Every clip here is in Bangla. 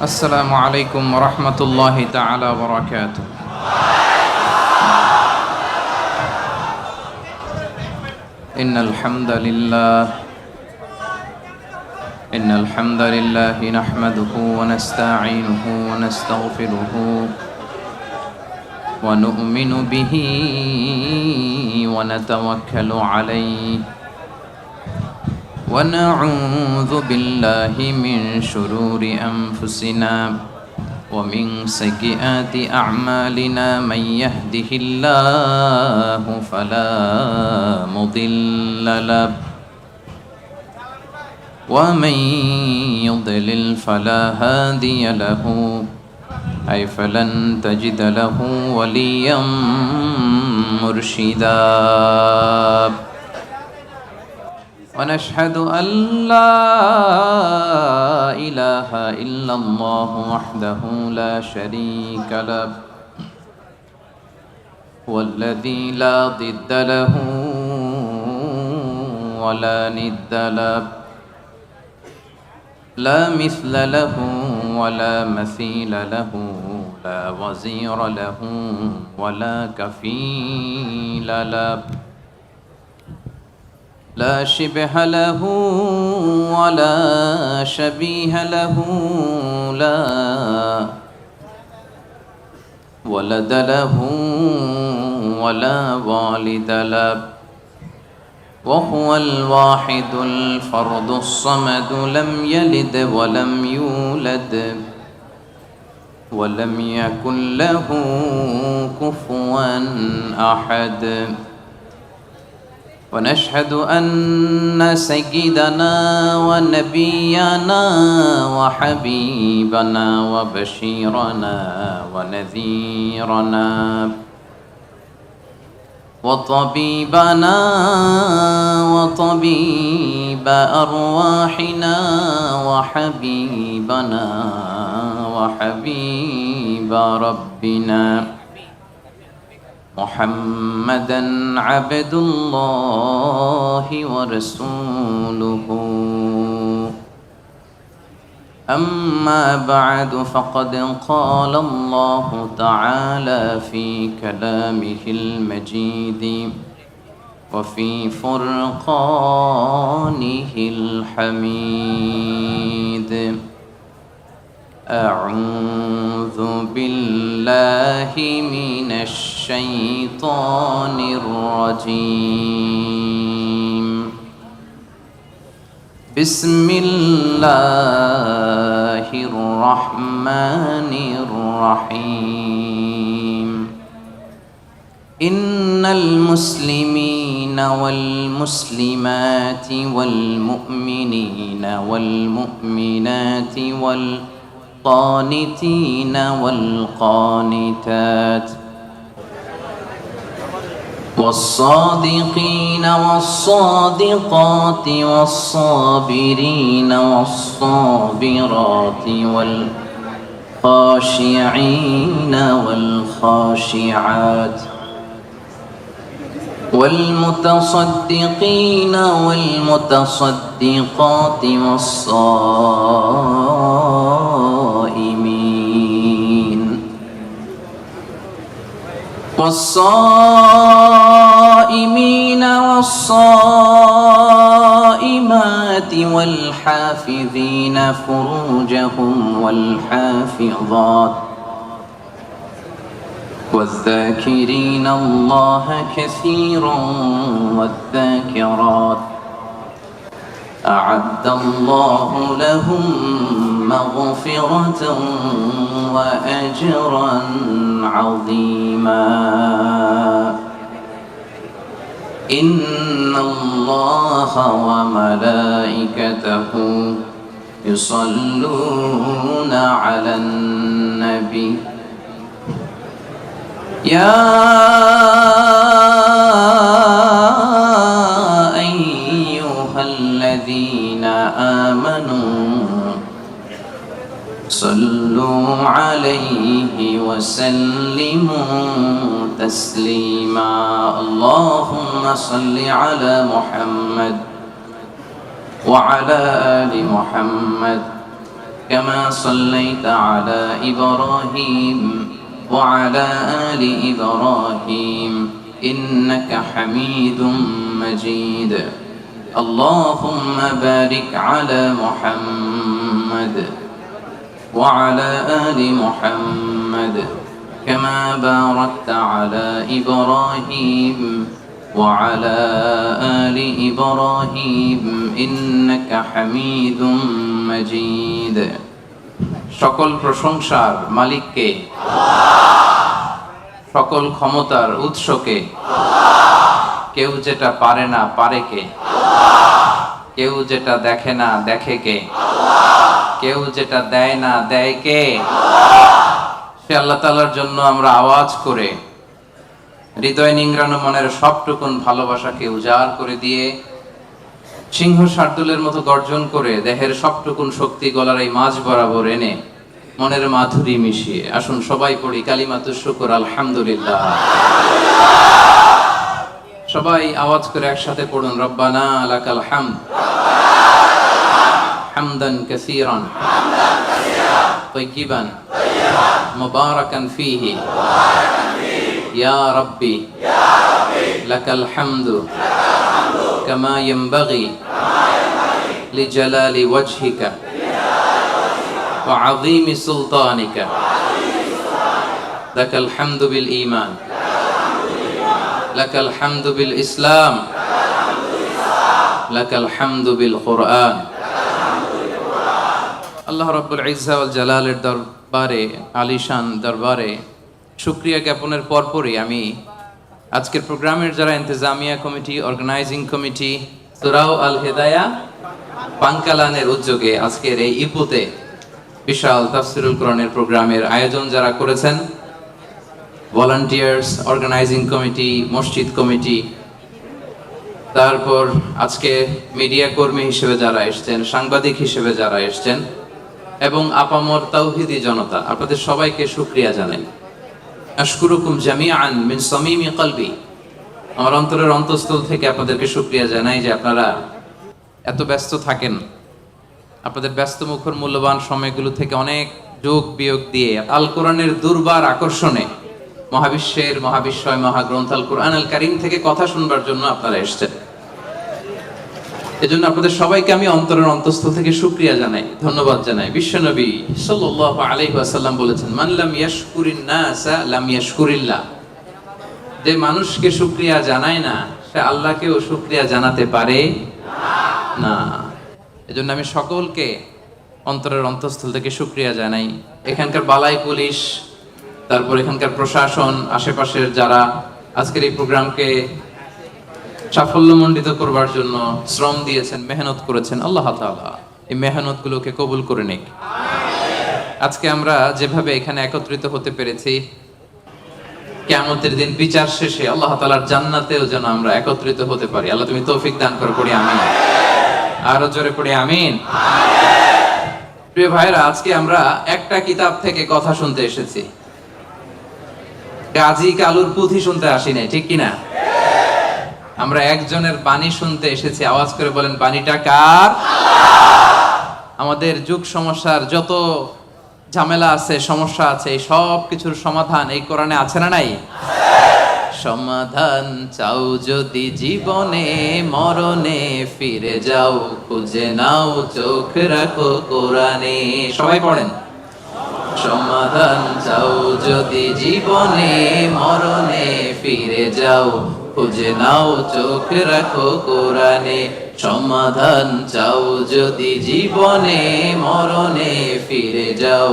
السلام عليكم ورحمة الله تعالى وبركاته. إن الحمد لله نحمده ونستعينه ونستغفره ونؤمن به ونتوكل عليه ونعوذ بالله من شرور أنفسنا ومن سيئات أعمالنا. من يهده الله فلا مضل له ومن يضلل فلا هادي له، أي فلن تجد له وليا مرشدا. ونشهد أن لا إله إلا الله وحده لا شريك له، والذي لا ضد له ولا ند له، لا مثل له ولا مثيل له، لا وزير له ولا كفيل له، لا شبه له ولا شبيه له، لا ولد له ولا والد له، وهو الواحد الفرد الصمد، لم يلد ولم يولد ولم يكن له كفوا أحد. ونشهد أن سيدنا ونبينا وحبيبنا وبشيرنا ونذيرنا وطبيبنا وطبيب أرواحنا وحبيبنا وحبيب ربنا محمدًا عبد الله ورسوله. أما بعد، فقد قال الله تعالى في كلامه المجيد وفي فرقانه الحميد: أعوذ بالله من الشيطان الرجيم. بسم الله الرحمن الرحيم. إن المسلمين والمسلمات والمؤمنين والمؤمنات والقانتين والقانتات والصادقين والصادقات والصابرين والصابرات والخاشعين والخاشعات والمتصدقين والمتصدقات والصائمين والصائمات والحافظين فروجهم والحافظات والذاكرين الله كثيرا والذاكرات أعد الله لهم مغفرة وأجرا عظيما. إن الله وملائكته يصلون على النبي يا أيها الذين آمنوا صلوا عليه وسلموا تسليما. اللهم صل على محمد وعلى آل محمد كما صليت على إبراهيم وعلى آل إبراهيم إنك حميد مجيد اللهم بارك على محمد وعلى آل محمد كما باركت على إبراهيم وعلى آل إبراهيم إنك حميد مجيد সকল প্রশংসার মালিককে সকল ক্ষমতার উৎসকে কেউ যেটা পারে না পারে কে কেউ যেটা দেখে না দেখে কে কেউ যেটা দেয় না দেয় কে সে আল্লাহ তাআলার জন্য আমরা আওয়াজ করে হৃদয় নিংড়ানো মনের সবটুকুন ভালোবাসাকে উজাড় করে দিয়ে সিংহ শার্দুলের মতো গর্জন করে দেহের সবটুকুন শক্তি গলার এই মাঝ বরাবর এনে মনের মাধুরী মিশিয়ে আসুন সবাই পড়ি কালিমাতুশ শুকর আলহামদুলিল্লাহ। সবাই আওয়াজ করে একসাথে পড়ুন রব্বানা লাকাল হামদ হামদান কাসীরান তাইয়িবান মুবারাকান ফীহি ইয়া রাব্বি লাকাল হামদু কামা ইয়ানবাগি লিজালালি ওয়াজহিকা ওয়া আযীমি সুলতানিকা লাকাল হামদু বিল ঈমান লাকাল হামদু বিল ইসলাম লাকাল হামদু বিল কুরআন। আল্লাহ রাব্বুল ইজ্জা ওয়াল জালালের দরবারে আলিশান দরবারে শুকরিয়া জ্ঞাপনের পরপরই আমি আজকের প্রোগ্রামের যারা ইন্তেজামিয়া কমিটি অর্গানাইজিং কমিটি সূরা আল হিদায়া পাঙ্কালানের উদ্যোগে আজকের এই ইপুতে বিশাল তাফসীরুল কোরআনের প্রোগ্রামের আয়োজন যারা করেছেন ভলান্টিয়ার্স অর্গানাইজিং কমিটি মসজিদ কমিটি তারপর আজকে মিডিয়া কর্মী হিসেবে যারা এসেছেন সাংবাদিক হিসেবে যারা এসেছেন এবং আপামর তাওহীদি জনতা আপনাদের সবাইকে শুকরিয়া জানাই। আশকুরুকুম জামিআন মিন সামিমি কলবি আমার অন্তরের অন্তঃস্থল থেকে আপনাদেরকে শুকরিয়া জানাই যে আপনারা এত ব্যস্ত থাকেন আপনাদের ব্যস্ত মুখর মূল্যবান সময়গুলো থেকে অনেক যোগ বিয়োগ দিয়ে আল কোরআনের দুর্বার আকর্ষণে মহাবিশ্বের মহাবিশ্বয় মহাগ্রন্থ আল কোরআন আল কারীম থেকে কথা শুনবার জন্য আপনারা এসেছেন। এজন্য আপনাদের সবাইকে আমি অন্তরের অন্তঃস্থল থেকে শুকরিয়া জানাই ধন্যবাদ জানাই। বিশ্বনবী সাল্লাল্লাহু আলাইহি ওয়াসাল্লাম বলেছেন মান লাম ইয়াশকুরিন নাসা লাম ইয়াশকুরিল্লাহ যে মানুষকে শুকরিয়া জানায় না সে আল্লাহকেও শুকরিয়া জানাতে পারে না। এজন্য আমি সকলকে অন্তরের অন্তঃস্থল থেকে শুকরিয়া জানাই। এখানকার বালাই পুলিশ তারপর এখানকার প্রশাসন আশেপাশের যারা আজকের এই প্রোগ্রামকে সাফল্যমণ্ডিত করবার জন্য শ্রম দিয়েছেন মেহনত করেছেন আল্লাহ তাআলা এই মেহনত গুলোকে কবুল করে নিক। আজকে আমরা যেভাবে এখানে একত্রিত হতে পেরেছি কিয়ামতের দিন বিচার শেষে আল্লাহ তাআলার জান্নাতেও যেন আমরা একত্রিত হতে পারি। আল্লাহ তুমি তৌফিক দান করো পড়ি আমিন আরো জোরে পড়ি আমিন। প্রিয় ভাইরা আজকে আমরা একটা কিতাব থেকে কথা শুনতে এসেছি গাজী কালুর পুঁথি শুনতে আসি নাই ঠিক কিনা আমরা একজনের বাণী শুনতে এসেছি। আওয়াজ করে বলেন বাণীটা কার? আমাদের যুগ সমস্যার যত ঝামেলা আছে সমস্যা আছে এই সব কিছুর সমাধান এই কোরআনে আছে না নাই? সমাধান চাও যদি জীবনে মরণে ফিরে যাও খুঁজে নাও চোখ রাখো কোরআনে। সবাই পড়েন সমাধান চাও যদি জীবনে মরণে ফিরে যাও খুঁজে নাও চোখ রাখো কোরআনে। সমাধান চাও যদি জীবনে মরণে ফিরে যাও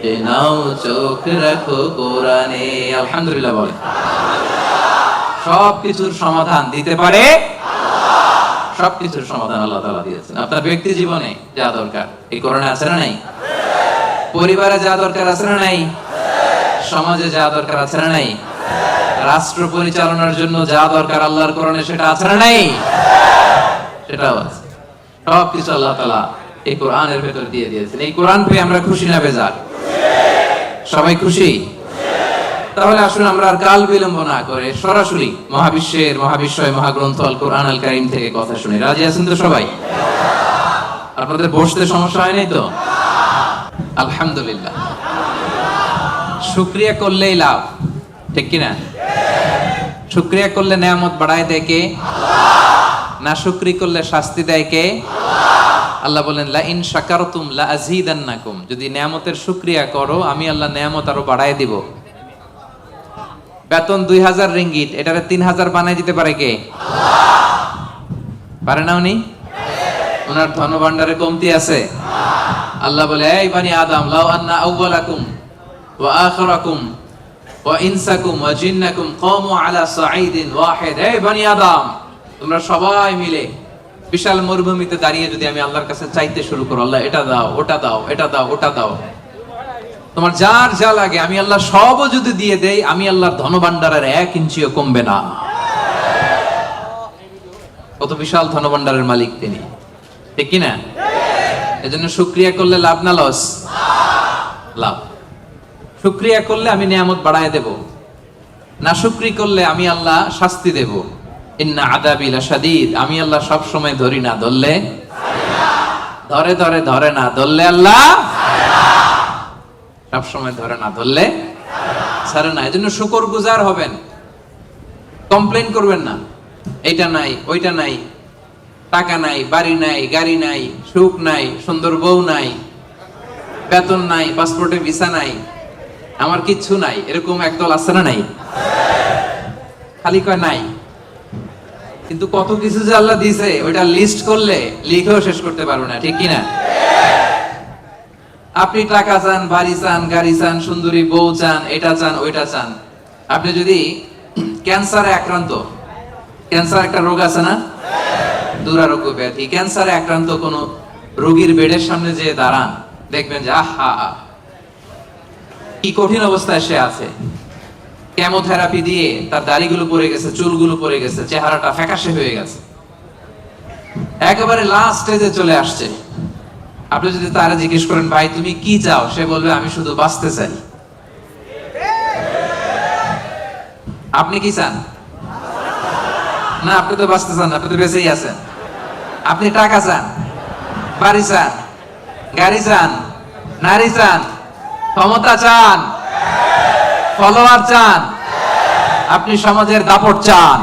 খুঁজে নাও চোখ রাখো কোরআনে। আলহামদুলিল্লাহ বলে সব কিছুর সমাধান দিতে পারে সবকিছুর সমাধান আল্লাহ তাআলা দিয়েছেন। আপনার ব্যক্তি জীবনে যা দরকার এই কোরআনে আছে না নাই? পরিবারে যা দরকার আছে না নাই? সমাজে যা দরকার আছে না নাই? রাষ্ট্র পরিচালনার জন্য যা দরকার আল্লাহর কোরআনে সেটা আছে না নাই? সেটাও আছে। সবকিছু আল্লাহ তাআলা এই কোরআনের ভেতর দিয়ে দিয়েছেন। এই কোরআন পেয়ে আমরা খুশি না বেজার? সবাই খুশি? তাহলে আসুন আমরা আর কাল বিলম্ব না করে সরাসরি মহাবিশ্বের মহাবিশ্বয় মহাগ্রন্থ আল কোরআন আল কারীম থেকে কথা শুনি। রাজি আছেন তো সবাই? আপনাদের বসতে সমস্যা হয় নাই তো? আলহামদুলিল্লাহ। শুকরিয়া করলেই লাভ, ঠিক কিনা? শুকরিয়া করলে নেয়ামত বাড়ায় দেয় কে? না শুকরি করলে শাস্তি দেয় কে? আল্লাহ বলেন লা ইন শাকারতুম লা আযীদান্নাকুম, যদি নেয়ামতের শুকরিয়া করো আমি আল্লাহ নেয়ামত আরো বাড়ায় দিব। বেতন 2000 রিঙ্গিট, এটারে 3000 বানায় দিতে পারে কে? পারে না উনি? ওনার ধনভাণ্ডারে কমতি আছে? আল্লাহ বলে এই বানি আদম লাউ আন্না আউওয়ালাকুম ওয়া আখিরাকুম ওয়া ইনসাকুম ওয়া জিন্নাকুম কামু আলা সাঈদিন ওয়াহিদ, এই বানি আদম তোমরা সবাই মিলে বিশাল মরুভূমিতে দাঁড়িয়ে যদি আমি আল্লাহর কাছে চাইতে শুরু করো, আল্লাহ এটা দাও ওটা দাও এটা দাও ওটা দাও, তোমার যার যা লাগে আমি আল্লাহ সবও যদি দিয়ে দেই, আমি আল্লাহর ধনভাণ্ডারের 1 ইঞ্চিও কমবে না। কত বিশাল ধনভাণ্ডারের মালিক তিনি, ঠিক কি না? এজন্য শুকরিয়া করলে লাভ না লস? লাভ। শুকরিয়া করলে আমি নিয়ামত বাড়ায় দেব, না শুকরি করলে আমি আল্লাহ শাস্তি দেব। ইন্না আযাবি লাশাদীদ, আমি আল্লাহ সব সময় ধরি না, ধরলে ধরে ধরে ধরে না, ধরলে আল্লাহ সব সময় ধরে না, ধরলে ছাড়ে না। এজন্য শুকরগুজার হবেন, কমপ্লেইন করবেন না এইটা নাই ওইটা নাই, টাকা নাই, বাড়ি নাই, গাড়ি নাই, সুখ নাই, সুন্দর বউ নাই, বেতন নাই, পাসপোর্টে ভিসা নাই, আমার কিচ্ছু নাই, এরকম একদল আছে না? নাই, খালি কয় নাই। কিন্তু কত কিছু যে আল্লাহ দিয়েছে ওইটা লিস্ট করলে লিখেও শেষ করতে পারবো না, ঠিক কি না? আপনি টাকা চান, বাড়ি চান, গাড়ি চান, সুন্দরী বউ চান, এটা চান ওইটা চান। আপনি যদি ক্যান্সারে আক্রান্ত, ক্যান্সার একটা রোগ আছে না, দুরারোগ্য ব্যাধি, ক্যান্সারে আক্রান্ত কোন রোগীর বেডের সামনে যে দাঁড়ান, দেখবেন যে আহা কি কঠিন অবস্থায় সে আছে। কেমোথেরাপি দিয়ে তার দাড়িগুলো পড়ে গেছে, চুলগুলো পড়ে গেছে, চেহারাটা ফ্যাকাশে হয়ে গেছে, একেবারে লাস্ট স্টেজে চলে আসছে। আপনি যদি তারা জিজ্ঞেস করেন ভাই তুমি কি চাও, সে বলবে আমি শুধু বাঁচতে চাই। আপনি কি চান? না, আপনি তো বাঁচতে চান, আপনি তো বেঁচেই আছেন। আপনি টাকা চান, বাড়ি চান, গাড়ি চান, নারী চান, ক্ষমতা চান, ফলোয়ার চান, আপনি সমাজের দাপট চান।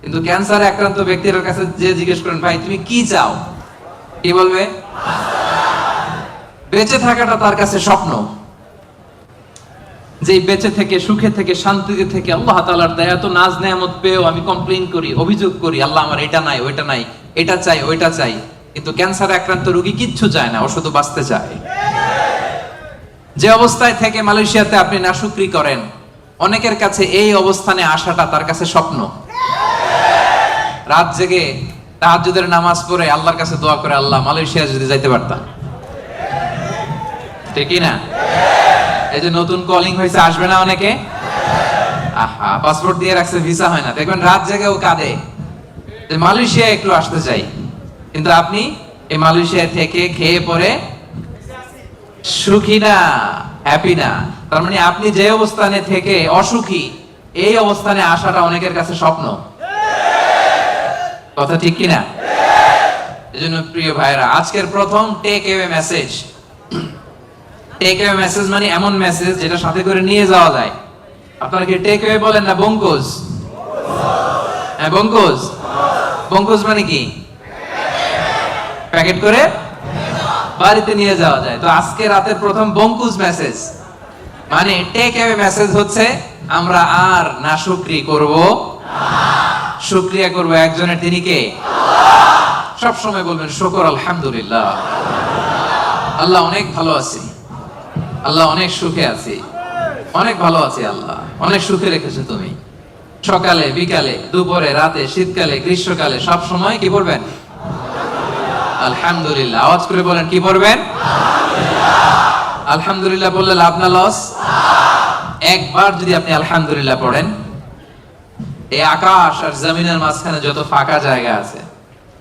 কিন্তু ক্যান্সারে আক্রান্ত ব্যক্তির কাছে যে জিজ্ঞেস করেন ভাই তুমি কি চাও, কি বলবে? বেঁচে থাকাটা তার কাছে স্বপ্ন। যে বেঁচে থেকে, সুখে থেকে, শান্তিতে থেকে আল্লাহ তাআলার দয়া তো নাজ নেয়ামত পেয়েও আমি কমপ্লেইন করি, অভিযোগ করি, আল্লাহ আমার এটা নাই ওইটা নাই, এটা চাই ওইটা চাই। কিন্তু ক্যান্সারে আক্রান্ত রোগী কিচ্ছু চায় না, ও শুধু বাঁচতে চায়। যে অবস্থায় থেকে মালয়েশিয়াতে আপনি নাশুকরি করেন, অনেকের কাছে এই অবস্থানে আসাটা তার কাছে স্বপ্ন। রাত জেগে তাহাজ্জুদের নামাজ পড়ে আল্লাহর কাছে দোয়া করে, আল্লাহ মালয়েশিয়া যদি যাইতে পারতাম, ঠিক না? এই যে নতুন কলিং হয়েছে, আসবে না অনেকে? আহা, পাসপোর্ট দিয়ে রাখছে, ভিসা হয় না, দেখবেন রাত জেগেও কাঁদে যে মালয়েশিয়া একটু আসতে চাই। কিন্তু আপনি এই মালয়েশিয়া থেকে খেয়ে পরে সুখী না, হ্যাপি না। তার মানে আপনি যে অবস্থানে থেকে অসুখী, এই অবস্থানে আসাটা অনেকের কাছে স্বপ্ন। কথা ঠিক কিনা? এজন্য প্রিয় ভাইরা, আজকের প্রথম take away message. Take away message মানে এমন মেসেজ যেটা সাথে করে নিয়ে যাওয়া যায়। আপনারা কি টেক অ্যাওয়ে বলেন না বঙ্কুজ? হ্যাঁ, বঙ্কুজ। বঙ্কুজ মানে কি? প্যাকেট করে বাড়িতে নিয়ে যাওয়া যায়। তো আজকে রাতের প্রথম বঙ্কুজ মেসেজ মানে টেক অ্যাওয়ে মেসেজ হচ্ছে আমরা আর নাশুকরি করব না, শুকরিয়া করব একজনের, তিনি কে? সব সময় বলবেন শুকর আলহামদুলিল্লাহ, আল্লাহ অনেক ভালো আছি, আল্লাহ অনেক সুখে আছি, অনেক ভালো আছি, আল্লাহ অনেক সুখে রেখেছে তুমি। সকালে, বিকালে, দুপুরে, রাতে, শীতকালে, গ্রীষ্মকালে সব সময় কি বলবেন? আলহামদুলিল্লাহ। আওয়াজ করে বলেন কি বলবেন? আলহামদুলিল্লাহ বললে লাভ না লস? একবার যদি আপনি আলহামদুলিল্লাহ পড়েন, এই আকাশ আর জমিনের মাঝখানে যত ফাঁকা জায়গা আছে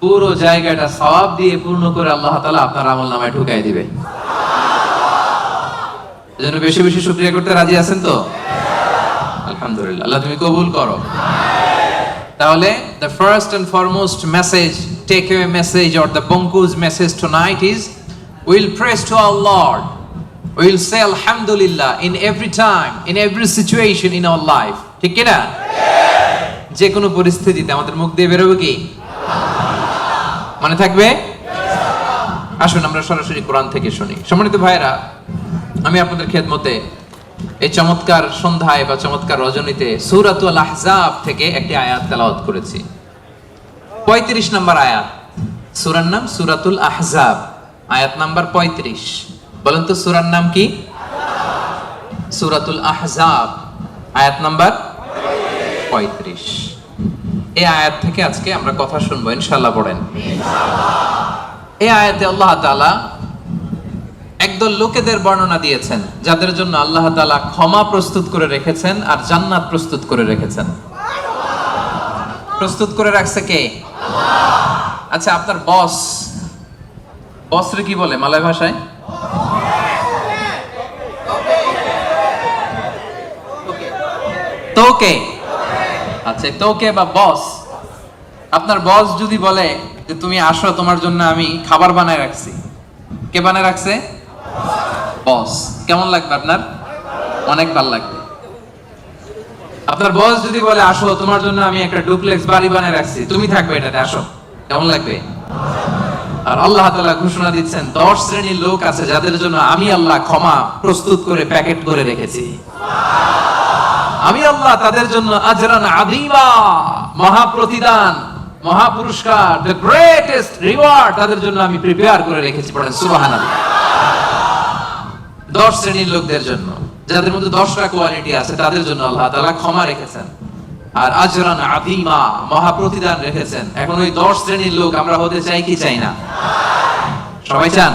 পুরো জায়গাটা সওয়াব দিয়ে পূর্ণ করে আল্লাহ তাআলা আপনার আমলনামায় ঢুকাই দিবে। এজন্য বেশি বেশি শুকরিয়া করতে রাজি আছেন তো? আলহামদুলিল্লাহ, আল্লাহ তুমি কবুল করো। তাহলে the first and foremost message, take away message or the Bonku's message tonight is We'll praise to our Lord. We'll say Alhamdulillah in every time, in every situation in our life. ঠিক কি না? যে কোনো পরিস্থিতিতে আমাদের মুখ দিয়ে বেরোবে কি? মনে থাকবে? আসুন আমরা সরাসরি কোরআন থেকে শুনি। সম্মানিত ভাইরা, আমি আপনাদের খেদমতে এই চমৎকার সন্ধ্যায় বা চমৎকার রজনীতে সূরাতুল আহজাব থেকে একটি আয়াত তেলাওয়াত করেছি। 35 নম্বর আয়াত। সূরার নাম সূরাতুল আহজাব, আয়াত নাম্বার 35। বলেন তো সূরার নাম কি? সূরাতুল আহজাব, আয়াত নাম্বার 35। এই আয়াত থেকে আজকে আমরা কথা শুনবো ইনশাআল্লাহ। পড়েন। এই আয়াতে আল্লাহ তাআলা একদল লোকেদের বর্ণনা দিয়েছেন যাদের জন্য আল্লাহ তাআলা ক্ষমা প্রস্তুত করে রেখেছেন আর জান্নাত প্রস্তুত করে রেখেছেন। প্রস্তুত করে রাখছে কে? আচ্ছা, আপনার বসরে কি বলে মালয় ভাষায়? তোকে। আচ্ছা, তোকে বা বস। আপনার বস যদি বলে যে তুমি আসো, তোমার জন্য আমি খাবার বানায় রাখছি, কে বানায় রাখছে? বস। কেমন লাগবে আপনার? অনেক ভালো লাগবে। আপনার বস যদি বলে আসো, তোমার জন্য আমি একটা ডুপ্লেক্স বাড়ি বানায় রাখছি, তুমি থাকবে এটাতে, আসো, কেমন লাগবে? আর আল্লাহ তাআলা ঘোষণা দিচ্ছেন 10 শ্রেণীর লোক আছে যাদের জন্য আমি আল্লাহ ক্ষমা প্রস্তুত করে প্যাকেট করে রেখেছি। আমি আল্লাহ তাদের জন্য আজরান আযীমা, মহা প্রতিদান, মহা পুরস্কার, the greatest reward তাদের জন্য আমি প্রিপেয়ার করে রেখেছি। পড়েন সুবহানাল্লাহ। 10 শ্রেণীর লোকদের জন্য, যাদের মধ্যে 10টা কোয়ালিটি আছে, তাদের জন্য আল্লাহ তাআলা ক্ষমা রেখেছেন আর আজরান আযীমা, মহা প্রতিদান রেখেছেন। এখন ওই 10 শ্রেণীর লোক আমরা হতে চাই কি চাই না? সবাই চান?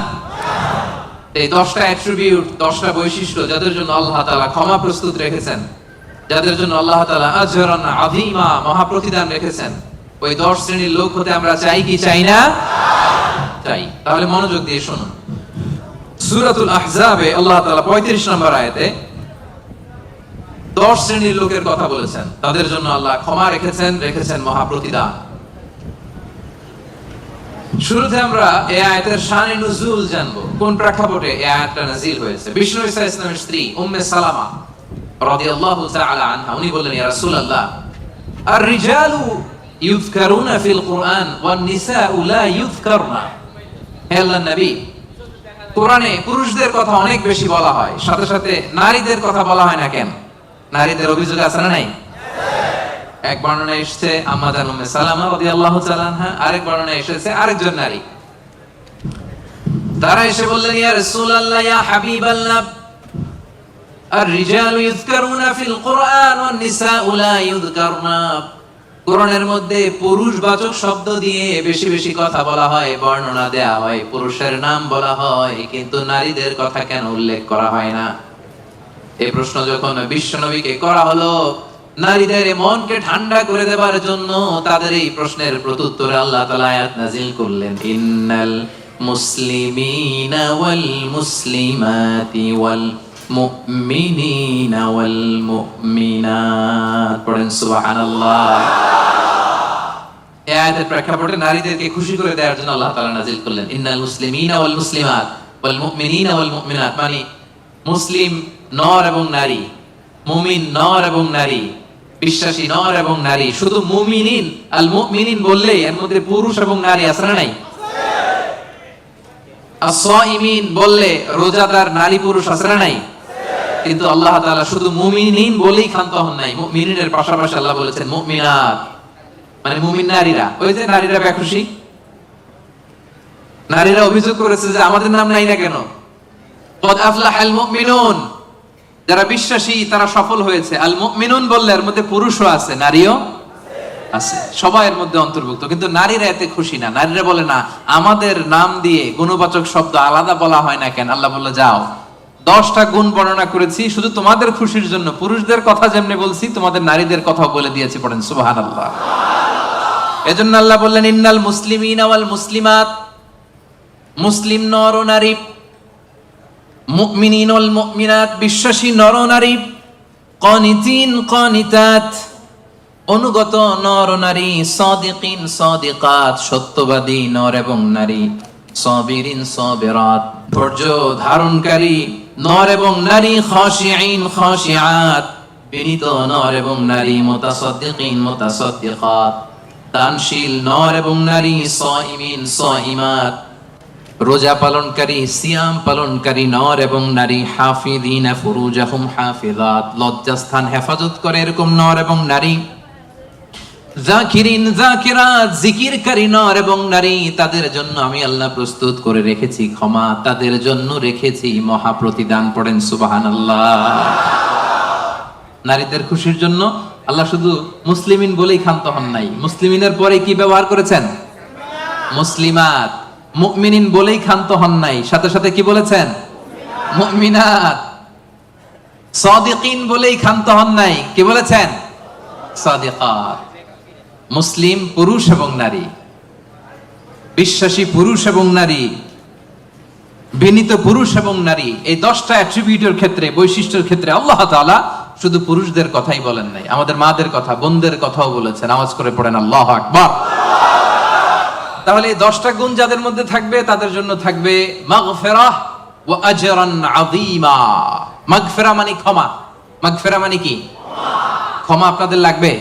এই 10টা অ্যাট্রিবিউট, 10টা বৈশিষ্ট্য যাদের জন্য আল্লাহ তাআলা ক্ষমা প্রস্তুত রেখেছেন, যাদের জন্য আল্লাহ তাআলা আজরান আযীমা, মহা প্রতিদান রেখেছেন, ওই 10 শ্রেণীর লোক হতে আমরা চাই কি চাই না? চাই। তাহলে মনোযোগ দিয়ে শুনুন। সূরাতুল আহজাবে আল্লাহ তাআলা 35 নম্বর আয়াতে 10 শ্রেণীর লোকের কথা বলেছেন, তাদের জন্য আল্লাহ ক্ষমা রেখেছেন মহা প্রতিদান। শুরুতে আমরা এই আয়াতের শানে নুজুল জানবো, কোন প্রেক্ষাপটে এই আয়াতটা নাযিল হয়েছে। বিষ্ণু ঈসা ইসলামের স্ত্রী উম্মে সালামা রাদিয়াল্লাহু তাআলা আনহা, উনি বললেন, ইয়া রাসূলুল্লাহ, আর-রিজালু ইউযকারুনা ফিল কুরআন ওয়ান নিসাউ লা ইউযকারনা। হে আল্লাহর নবী, কোরআনে পুরুষদের কথা অনেক বেশি বলা হয়, সাথে সাথে নারীদের কথা বলা হয় না কেন? নারীদের অভিযোগ আছে না নাই? এক বর্ণনায় এসেছে আম্মা জান উম্মে সালামা রাদিয়াল্লাহু তাআলা আনহা, আরেক বর্ণনায় এসেছে আরেকজন নারী। তারা এসে বললেন, ইয়া রাসূলুল্লাহ, ইয়া হাবিবাল্লাহ, আর-রিজালু ইউযকারুনা ফিল কুরআন ওয়ান নিসাউ লা ইউযকারনা। কোরআনের মধ্যে পুরুষবাচক শব্দ দিয়ে বেশি বেশি কথা বলা হয়, বর্ণনা দেয়া হয়, পুরুষের নাম বলা হয়, কিন্তু নারীদের কথা কেন উল্লেখ করা হয় না? এই প্রশ্ন যখন বিশ্বনবীকে করা হলো, নারীদের মনকে ঠান্ডা করে দেবার জন্য তাদের এই প্রশ্নের প্রত্যুত্তরে আল্লাহ তাআলা আয়াত নাযিল করলেন, ইন্নাল মুসলিমিনা ওয়াল মুসলিমাতি ওয়াল মুমিনিনা ওয়াল মুমিনাত। পড়েন সুবহানাল্লাহ। এই আয়াতের প্রেক্ষাপটে নারীদেরকে খুশি করে দেওয়ার জন্য আল্লাহ তাআলা নাযিল করলেন, ইন্নাল মুসলিমিনা ওয়াল মুসলিমাত ওয়াল মুমিনিনা ওয়াল মুমিনাত। মানে মুসলিম নর এবং নারী, মুমিন নর এবং নারী, বিশ্বাসী নর এবং নারী। শুধু মুমিনিন, আল মুমিনিন বললেই এর মধ্যে পুরুষ এবং নারী আছে না নাই? as-সাইমিন বললে রোজাদার নারী পুরুষ আছে না নাই? কিন্তু আল্লাহ তাআলা শুধু মুমিনিন বলেই ক্ষান্ত হন নাই, মুমিনিনের পাশাপাশি আল্লাহ বলেছেন মুমিনাত, মানে মুমিন নারীরা। ওই যে নারীরা বেখুশি, নারীরা অভিযোগ করেছে যে আমাদের নাম নাই না কেন? কদ আফলাহাল মুমিনুন, যারা বিশ্বাসী তারা সফল হয়েছে। আল মুমিনুন বললে এর মধ্যে পুরুষও আছে, নারীও আছে, সবাই এর মধ্যে অন্তর্ভুক্ত। কিন্তু নারীরা এতে খুশি না। নারীরা বলে, না, আমাদের নাম দিয়ে গুণবাচক শব্দ আলাদা বলা হয় না কেন? আল্লাহ বলল, যাও, 10টা গুণ বর্ণনা করেছি শুধু তোমাদের খুশির জন্য। পুরুষদের কথা যেমনি বলছি, তোমাদের নারীদের কথা বলে দিয়েছি। পড়েন সুবহানাল্লাহ। এজন্য আল্লাহ বললেন, ইন্নাল মুসলিমিনা ওয়াল মুসলিমাত, মুসলিম নর ও নারী, মুমিনিন ওয়াল মুমিনাত, বিশ্বাসী নর ও নারী, কানিতিন কানিতাত, অনুগত নর ও নারী, সাদিকিন সাদিকাত, সত্যবাদী নর এবং নারী, সাবিরিন সাবিরাত, ধৈর্য ধারণকারী নর এবং নারী, খাশিঈন খাশিআত, বিনীত নর এবং নারী, মুতাসাদ্দিকিন মুতাসাদ্দিকাত, দানশীল নর এবং নারী, সাইমিন সাইমাত, রোজা পালনকারী সিয়াম পালনকারী নর এবং নারী, হাফিযিনা ফুরুজাহুম হাফিজাত, লজ্জাস্থান হেফাজত করে এরকম নর এবং নারী, যাকিরিন যাকিরাত, জিকিরকারী নর এবং নারী, তাদের জন্য আমি আল্লাহ প্রস্তুত করে রেখেছি ক্ষমা, তাদের জন্য রেখেছি মহা প্রতিদান। পড়েন সুবহানাল্লাহ। নারীদের খুশির জন্য আল্লাহ শুধু মুসলিমিন বলেই ক্ষান্ত হন নাই, মুসলিমিনের পরে কি ব্যবহার করেছেন? মুসলিমাত। মুমিনিন বলেই ক্ষান্ত হন নাই, সাথে সাথে কি বলেছেন? মুমিনাত। সাদিকিন বলেই ক্ষান্ত হন নাই, কি বলেছেন? সাদিকাত। মুসলিম পুরুষ এবং নারী, বিশ্বাসী পুরুষ এবং নারী, বিনীত পুরুষ এবং নারী, এই 10টা অ্যাট্রিবিউটের ক্ষেত্রে, বৈশিষ্ট্যের ক্ষেত্রে আল্লাহ তাআলা শুধু পুরুষদের কথাই বলেন নাই, আমাদের মাদের কথা, বোনদের কথাও বলেছেন। আওয়াজ করে পড়েন আল্লাহু আকবার। তাহলে এই 10টা গুণ যাদের মধ্যে থাকবে তাদের জন্য থাকবে মাগফিরাহ ওয়া আজরান আযীমা। মাগফিরা মানে ক্ষমা। মাগফিরা মানে কি? ক্ষমা। আপনাদের লাগবে?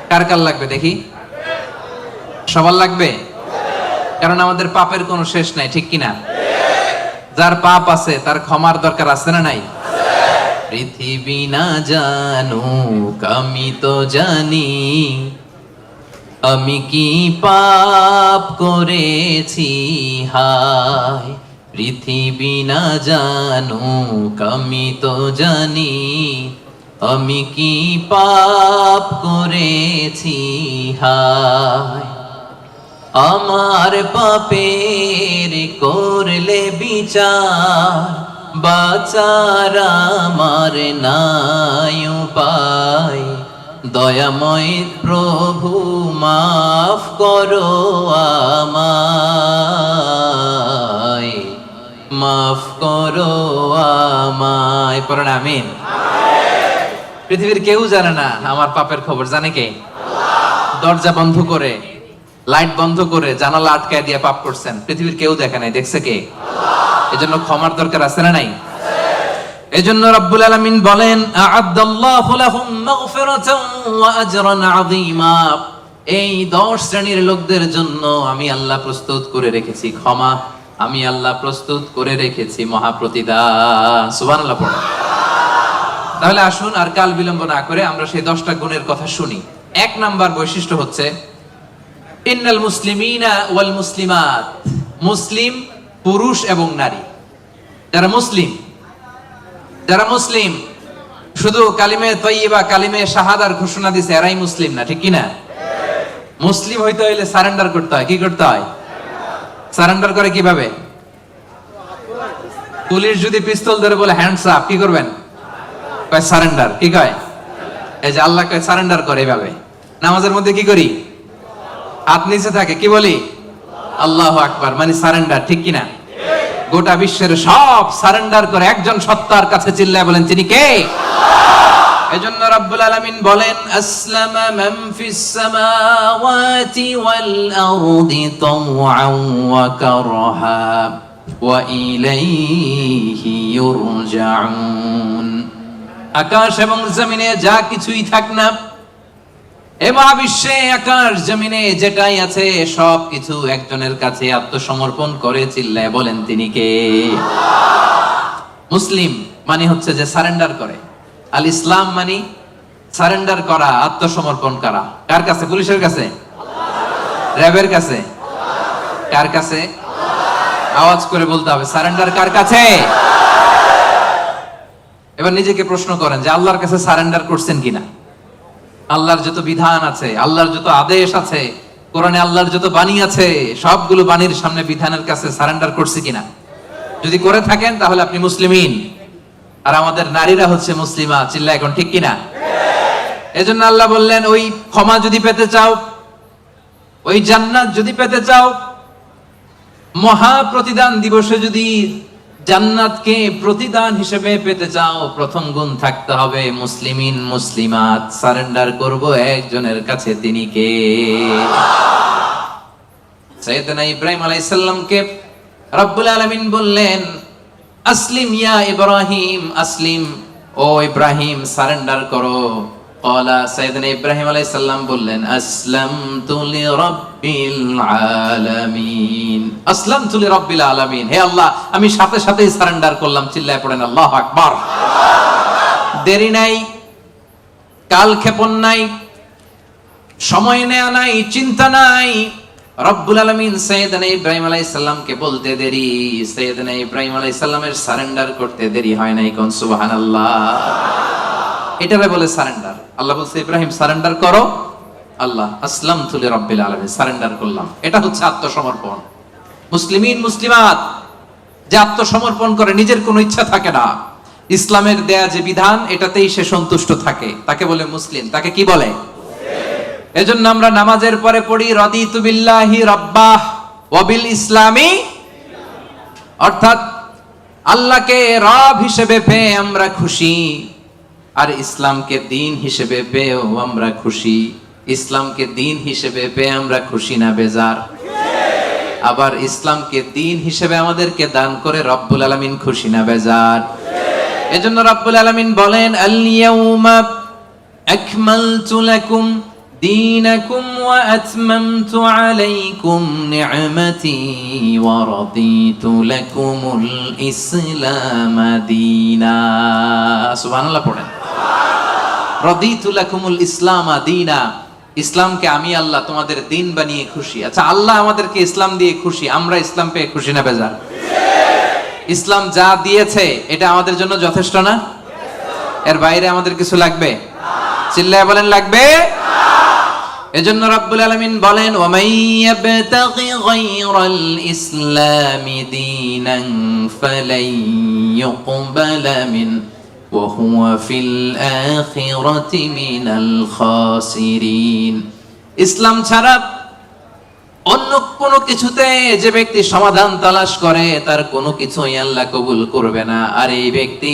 কার কার লাগবে দেখি? সবার লাগবে, কারণ আমাদের পাপের কোনো শেষ নাই, ঠিক কিনা? যার পাপ আছে তার ক্ষমার দরকার আছে না নাই? পৃথিবী না জানুক আমি তো জানি, আমি কি পাপ করেছি হায়। পৃথিবী না জানুক আমি তো জানি, আমি কি পাপ করেছি হায়। আমার পাপের করলে বিচার, বাঁচার আমার নাই উপায়। দয়াময় প্রভু মাফ করো আমায়, মাফ করো আমায়। পড়েন আমিন। পৃথিবীর কেউ জানে না আমার পাপের খবর, জানে কে? দরজা বন্ধ করে, লাইট বন্ধ করে, জানালা আটকায় দিয়ে পাপ করছেন, পৃথিবীর কেউ দেখে নাই, দেখছে কে? এজন্য ক্ষমার দরকার আছে না নাই? এজন্য রব্বুল আলামিন বলেন আ'আদাল্লাহু লাহুম মাগফিরাতান ওয়া আজরান আযীমা। এই 10 শ্রেণীর লোকদের জন্য আমি আল্লাহ প্রস্তুত করে রেখেছি ক্ষমা, আমি আল্লাহ প্রস্তুত করে রেখেছি মহা প্রতিদান। সুবহানাল্লাহ পড়ো। তাহলে আসুন আর কাল বিলম্ব না করে আমরা সেই 10টা গুণের কথা শুনি। 1 নাম্বার বৈশিষ্ট্য হচ্ছে ইন্নাল মুসলিমিনা ওয়াল মুসলিমাত। মুসলিম পুরুষ এবং নারী, যারা মুসলিম শুধু কালিমে তয়্যিবা কালিমে শাহাদার ঘোষণা দিছে এরাই মুসলিম না, ঠিক কি না? মুসলিম হইতে হইলে সারেন্ডার করতে হয়। কি করতে হয়? সারেন্ডার করে কিভাবে? পুলিশ যদি পিস্তল ধরে বলে হ্যান্ডস আপ, কি করবেন? কয় সারেন্ডার। কি কয়? এই যে আল্লাহ কয় সারেন্ডার করে এভাবে। নামাজের মধ্যে কি করি? হাত নিচে থাকে, কি বলি? আল্লাহু আকবার, মানে সারেন্ডার, ঠিক কিনা? গোটা বিশ্বের সব সারেন্ডার করে একজন সত্তার কাছে চিল্লায় বলেন তিনি কে? এজন্য রব্বুল আলামিন বলেন আসলামা মান ফিস সামাওয়াতি ওয়াল আরদি তাওআন ওয়া কারহা ওয়া ইলাইহি ইউরজাউন। আকাশ এবং জমিনে যা কিছুই থাক না, এ মহাবিশ্বে আকাশ জমিনে যেটাই আছে সব কিছু একজনের কাছে আত্মসমর্পণ করে চিল্লায় বলেন তিনি কে? মুসলিম মানে হচ্ছে যে সারেন্ডার করে। আল ইসলাম মানে সারেন্ডার করা, আত্মসমর্পণ করা। কার কাছে? পুলিশের কাছে? র্যাবের কাছে? কার কাছে? আওয়াজ করে বলতে হবে সারেন্ডার কার কাছে? এবার নিজেকে প্রশ্ন করেন যে আল্লাহর কাছে সারেন্ডার করছেন কিনা? আল্লাহর যত বিধান আছে, আল্লাহর যত আদেশ আছে, কোরআনে আল্লাহর যত বাণী আছে, সবগুলো বাণীর সামনে বিধানের কাছে সারেন্ডার করছে কিনা? যদি করে থাকেন তাহলে আপনি মুসলিমিন। আর আমাদের নারীরা হচ্ছে মুসলিমা। চিল্লা এখন, ঠিক কিনা? এজন্য আল্লাহ বললেন ওই ক্ষমা যদি পেতে চাও, ওই জান্নাত যদি পেতে চাও, মহা প্রতিদান দিবসে যদি জান্নাতকে প্রতিদান হিসেবে পেতে চাও, প্রথম গুণ থাকতে হবে মুসলিমিন মুসলিমাত। সারেন্ডার করব একজনের কাছে, তিনি কে? সাইয়েদনা ইব্রাহিম আলাইহিস সালামকে রব্বুল আলামিন বললেন, আসলিম ইয়া ইব্রাহিম, আসলিম, ও ইব্রাহিম সারেন্ডার করো। ক্বালা, সাইয়েদনা ইব্রাহিম আলাইহিস সালাম বললেন, আসলামতু লিরাব্বিল আলামিন, আসলামতু লিরাব্বিল আলামিন, হে আল্লাহ আমি সাথে সাথেই সারেন্ডার করলাম। চিল্লায় পড়েন আল্লাহু আকবার। দেরি নাই, কালক্ষেপণ নাই, সময় নেয়া নাই, চিন্তা নাই। রব্বুল আলামিন সাইয়েদনা ইব্রাহিম আলাইহিস সালামকে বলতে দেরি, সাইয়েদনা ইব্রাহিম আলাইহিস সালামের সারেন্ডার করতে দেরি হয় নাই। কোন সুবহানাল্লাহ। এটারে বলে সারেন্ডার। আল্লাহ বলছে ইব্রাহিম সারেন্ডার করো, আল্লাহ আসলামতু লিরাব্বিল আলামিন, সারেন্ডার করলাম। এটা হচ্ছে আত্মসমর্পণ। মুসলিমিন মুসলিমাত যে আত্মসমর্পণ করে, নিজের কোনো ইচ্ছা থাকে না, ইসলামের দেয়া যে বিধান এটাতেই সে সন্তুষ্ট থাকে, তাকে বলে মুসলিম। তাকে কি বলে? এজন্য আমরা নামাজের পরে পড়ি রাদিতু বিল্লাহি রাব্বাহ ওয়া বিল ইসলামি, অর্থাৎ আল্লাহকে রব হিসেবে পেয়ে আমরা খুশি, আর ইসলামকে দ্বীন হিসেবে পেয়েও আমরা খুশি। ইসলামকে দ্বীন হিসেবে পেয়ে আমরা খুশি না বেজার? আবার ইসলামকে দ্বীন হিসেবে আমাদেরকে দান করে রব্বুল আলামিন খুশি না বেজার? এজন্য রব্বুল আলামিন বলেন, আল ইয়াউমা আকমালতু লাকুম দীনাকুম ওয়া আতমামতু আলাইকুম নি'মাতি ওয়া রাদিতু লাকুমুল ইসলাম দীনা। সুবহানাল্লাহ পড়েন। রাদিতু লাকুমুল ইসলাম দীনা, ইসলামকে আমি আল্লাহ তোমাদের দিন বানিয়ে খুশি। আচ্ছা, আল্লাহ আমাদেরকে ইসলাম দিয়ে খুশি, আমরা ইসলাম পেয়ে খুশি না বেজার? ইসলাম যা দিয়েছে এটা আমাদের জন্য যথেষ্ট না? এর বাইরে আমাদের কিছু লাগবে? চিল্লায় বলেন লাগবে। এজন্য রব্বুল আলামিন বলেন, ওয়া মান ইয়াবতাগি গায়রাল ইসলামি দীনান ফালাই ইউকবালা মিন ওয়া হুয়া ফিল আখিরাতি মিনাল খাসিরিন। ইসলাম ছাড়া অন্য কোনো কিছুতে যে ব্যক্তি সমাধান তালাশ করে তার কোনো কিছুই আল্লাহ কবুল করবে না। আর এই ব্যক্তি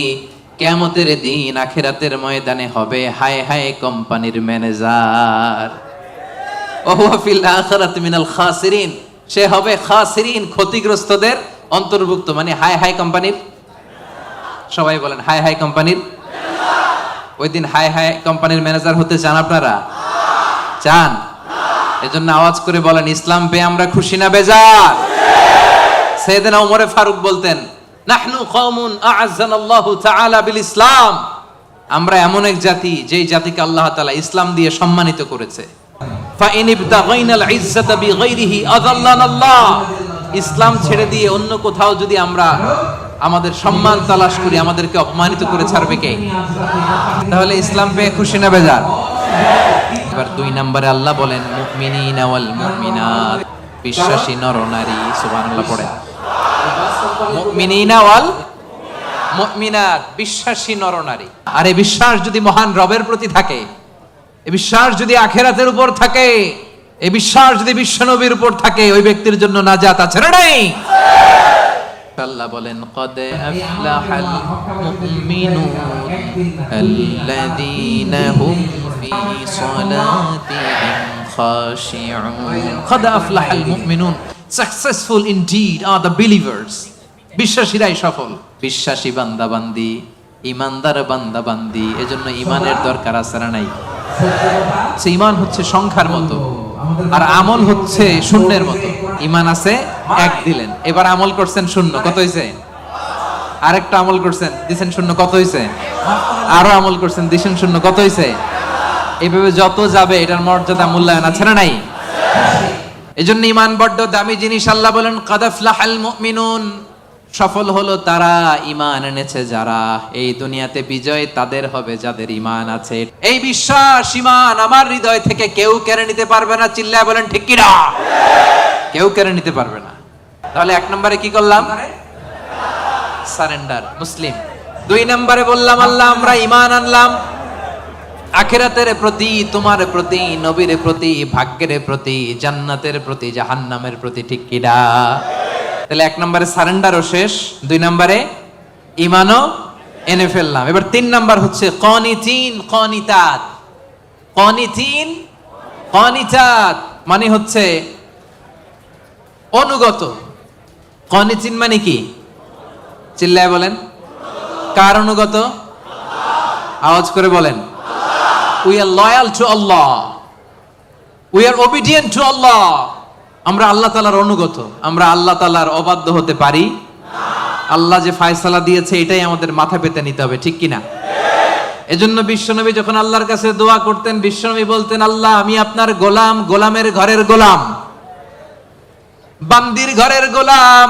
কিয়ামতের দিন আখিরাতের ময়দানে হবে হায় হায় কোম্পানির ম্যানেজার। ওয়া ফিল আখিরাতি মিনাল খাসিরিন, সে হবে খাসিরিন, ক্ষতিগ্রস্তদের অন্তর্ভুক্ত। মানে হায় হায় কোম্পানির, সবাই বলেন হায় হায় কোম্পানির। ওই দিন হায় হায় কোম্পানির ম্যানেজার হতে চান আপনারা? চান? এজন্য আওয়াজ করে বলেন, ইসলাম পেয়ে আমরা খুশি না বেজার? সাইয়েদনা ওমর ফারুক বলতেন, নাহনু কওমুন আ'আজ্জানাল্লাহু তাআলা বিল ইসলাম, আমরা এমন এক জাতি যেই জাতিকে আল্লাহ তাআলা ইসলাম দিয়ে সম্মানিত করেছে। ফা ইন ইবতাগাইনাল ইজ্জাতা বিগাইরিহি আযাল্লানাল্লাহ, ইসলাম ছেড়ে দিয়ে অন্য কোথাও যদি আমরা আমাদের সম্মান তালাশ করি, আমাদেরকে অপমানিত করে ছাড়বে কে? তাহলে ইসলাম পেয়ে খুশি না বেজার? এবার 2 নম্বরে আল্লাহ বলেন, মুমিনিনা ওয়াল মুমিনাত, বিশ্বাসী নর নারী। সুবহানাল্লাহ পড়েন। মুমিনিনা ওয়াল মুমিনাত, বিশ্বাসী নর নারী। আর এই বিশ্বাস যদি মহান রবের প্রতি থাকে, এই বিশ্বাস যদি আখিরাতের উপর থাকে, এই বিশ্বাস যদি বিশ্বনবীর উপর থাকে, ওই ব্যক্তির জন্য নাজাত আছে না নাই? আল্লাহ বলেন, কদ আফলাহাল মুমিনুন আল্লাযীনা হুম ফি সালাতিহিম খাশিউন। কদ আফলাহাল মুমিনুন, successful indeed are the believers, বিশ্বাসীরাই সফল। বিশ্বাসী বান্দা বান্দি, ইমানদার বান্দা বান্দি, এজন্য ইমানের দরকার আছে না নাই? সে ইমান হচ্ছে সংখ্যার মতো, আর আমল হচ্ছে শূন্যের মতো। ইমান আছে 1 দিলেন, এবার আমল করছেন 0, কত হইছে? আরেকটা আমল করছেন, দিছেন 0, কত হইছে? আরো আমল করছেন, দিছেন 0, কত হইছে? এইভাবে যত যাবে এটার মর্যাদা মূল্যায়ন আছে না নাই? এজন্য ইমান বড় দামি জিনিস। আল্লাহ বলেন, কাদ আফলাহাল মুমিনুন, সফল হলো তারা ঈমান এনেছে যারা। এই দুনিয়াতে বিজয় তাদের হবে যাদের ঈমান আছে। এই বিশ্বাস, ঈমান আমার হৃদয় থেকে কেউ কেড়ে নিতে পারবে না। চিল্লায় বলেন ঠিক কি না? কেউ কেড়ে নিতে পারবে না। তাহলে 1 নম্বরে কি করলাম? সারেন্ডার, মুসলিম। 2 নম্বরে বললাম আল্লাহ আমরা ঈমান আনলাম আখিরাতের প্রতি, তোমার প্রতি, নবীর প্রতি, ভাগ্যের প্রতি, জান্নাতের প্রতি, জাহান্নামের প্রতি। ঠিক কি না? তাহলে 1 নম্বরে সারেন্ডারও শেষ, 2 নম্বরে ঈমানও এনে ফেললাম। এবার 3 নাম্বার হচ্ছে কানিতিন কানিতাত। কানিতিন কানিতাত মানে হচ্ছে অনুগত। কনিতিন মানে কি? চিল্লায় বলেন। কার অনুগত? আওয়াজ করে বলেন। We are loyal to Allah, we are obedient to Allah. আমরা আল্লাহ তাআলার অনুগত। আমরা আল্লাহ তাআলার অবাধ্য হতে পারি? আল্লাহ যে ফয়সালা দিয়েছে এটাই আমাদের মাথা পেতে নিতে হবে, ঠিক কিনা? এজন্য বিশ্বনবী যখন আল্লাহর কাছে দোয়া করতেন, বিশ্বনবী বলতেন, আল্লাহ আমি আপনার গোলাম, গোলামের ঘরের গোলাম, বান্দির ঘরের গোলাম।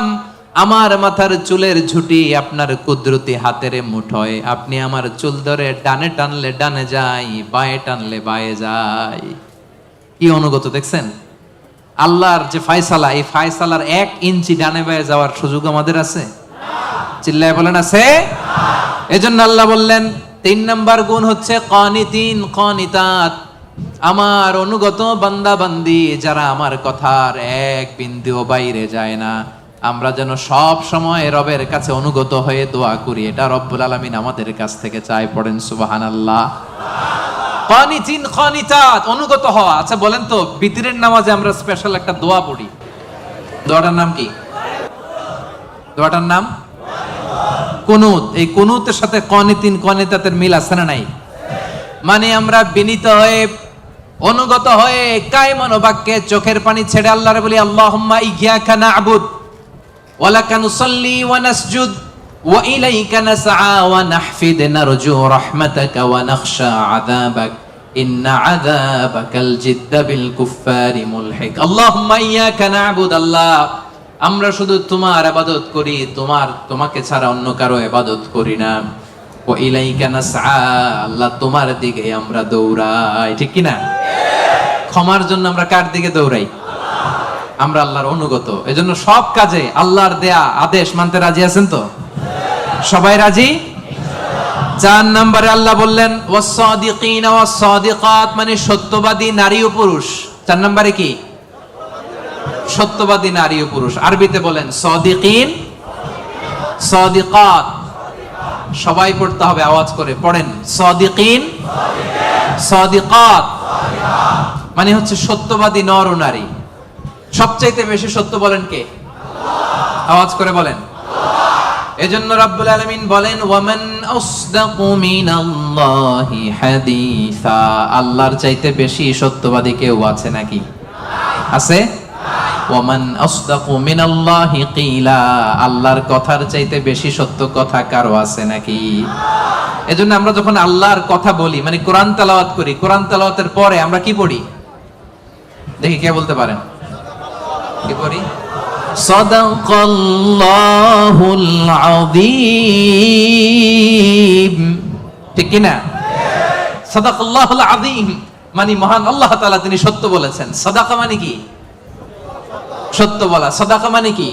আমার মাথার চুলের ঝুঁটি আপনার কুদরতি হাতের মুঠোয়। আপনি আমার চুল ধরে ডানে টানলে ডানে যাই, বায়ে টানলে বায়ে যাই। কি অনুগত দেখছেন? আল্লাহর যে ফয়সালা, এই ফয়সালার 1 ইঞ্চি ডানে বায়ে যাওয়ার সুযোগ আমাদের আছে? চিল্লায় বলেন আছে? এজন্য আল্লাহ বললেন 3 নাম্বার গুণ হচ্ছে কানিতিন কানিতাত, আমার অনুগত বান্দা বান্দি যারা আমার কথার এক বিন্দুও বাইরে যায় না। আমরা যেন সব সময় রবের কাছে অনুগত হয়ে দোয়া করি, এটা রব্বুল আলামিন আমাদের কাছ থেকে চায়। পড়েন সুবহানাল্লাহ। কানিতিন কানিতাত, অনুগত হওয়া। আচ্ছা বলেন তো, বিতরের নামাজে আমরা স্পেশাল একটা দোয়া পড়ি, দোয়াটার নাম কি? দোয়াটার নাম কুনুত। এই কুনুতের সাথে কানিতিন কানিতাতের মিল আছে না নাই? মানে আমরা বিনীত হয়ে, অনুগত হয়ে, কায়মান বাক্যে চোখের পানি ছেড়ে আল্লাহরে বলি, আল্লাহুম্মা ইয়্যাকা না'বুদ ওয়া লাকা নুসাল্লি ওয়া নাসজুদ ওয়া ইলাইকা নাসআ ওয়া নাহফিদ নারজু রাহমাতাকা ওয়া নাখশা আযাবাক ইন্না আযাবাকাল জিদ্দা বিল কুফফারি মুলহিক। আল্লাহুম্মা ইয়্যাকা না'বুদ, আল্লাহ আমরা শুধু তোমার ইবাদত করি, তোমাকে ছাড়া অন্য কারো ইবাদত করি না। ওয়া ইলাইকা নাসআ, আল্লাহ তোমার দিকে আমরা দৌড়াই, ঠিক কি না? ক্ষমার জন্য আমরা কার দিকে দৌড়াই? আমরা আল্লাহর অনুগত। এজন্য সব কাজে আল্লাহর দেয়া আদেশ মানতে রাজি আছেন তো? সবাই রাজি? 4 নম্বরে আল্লাহ বললেন ওয়াস-সাদিকিনা ওয়াস-সাদিকাত, মানে সত্যবাদী নারী ও পুরুষ। 4 নম্বরে কি? সত্যবাদী নারী ও পুরুষ। আরবিতে বলেন সাদিকিন, সাদিকাত। সবাই পড়তে হবে, আওয়াজ করে পড়েন। সাদিকিন, সাদিকাত মানে হচ্ছে সত্যবাদী নর ও নারী। সবচাইতে বেশি সত্য বলেন কে? আওয়াজ করে বলেন। এজন্য রাব্বুল আলামিন বলেন ওয়ামান আসদাকু মিনাল্লাহি হাদিসা, আল্লাহর চাইতে বেশি সত্যবাদী কেউ আছে নাকি? আছে? ওয়ামান আসদাকু মিনাল্লাহি কিলা, আল্লাহর কথার চাইতে বেশি সত্য কথা কারো আছে নাকি? এজন্য আমরা যখন আল্লাহর কথা বলি, মানে কোরআন তেলাওয়াত করি, কোরআন তেলাওয়াতের পরে আমরা কি পড়ি? দেখি কে বলতে পারেন? কি পড়ি? সাদাকাল্লাহুল আযীম, ঠিক কি না? সাদাকাল্লাহুল আযীম মানে মহান আল্লাহ তাআলা তিনি সত্য বলেছেন। সাদাকা মানে কি? সত্য বলা। সাদাকা মানে কি?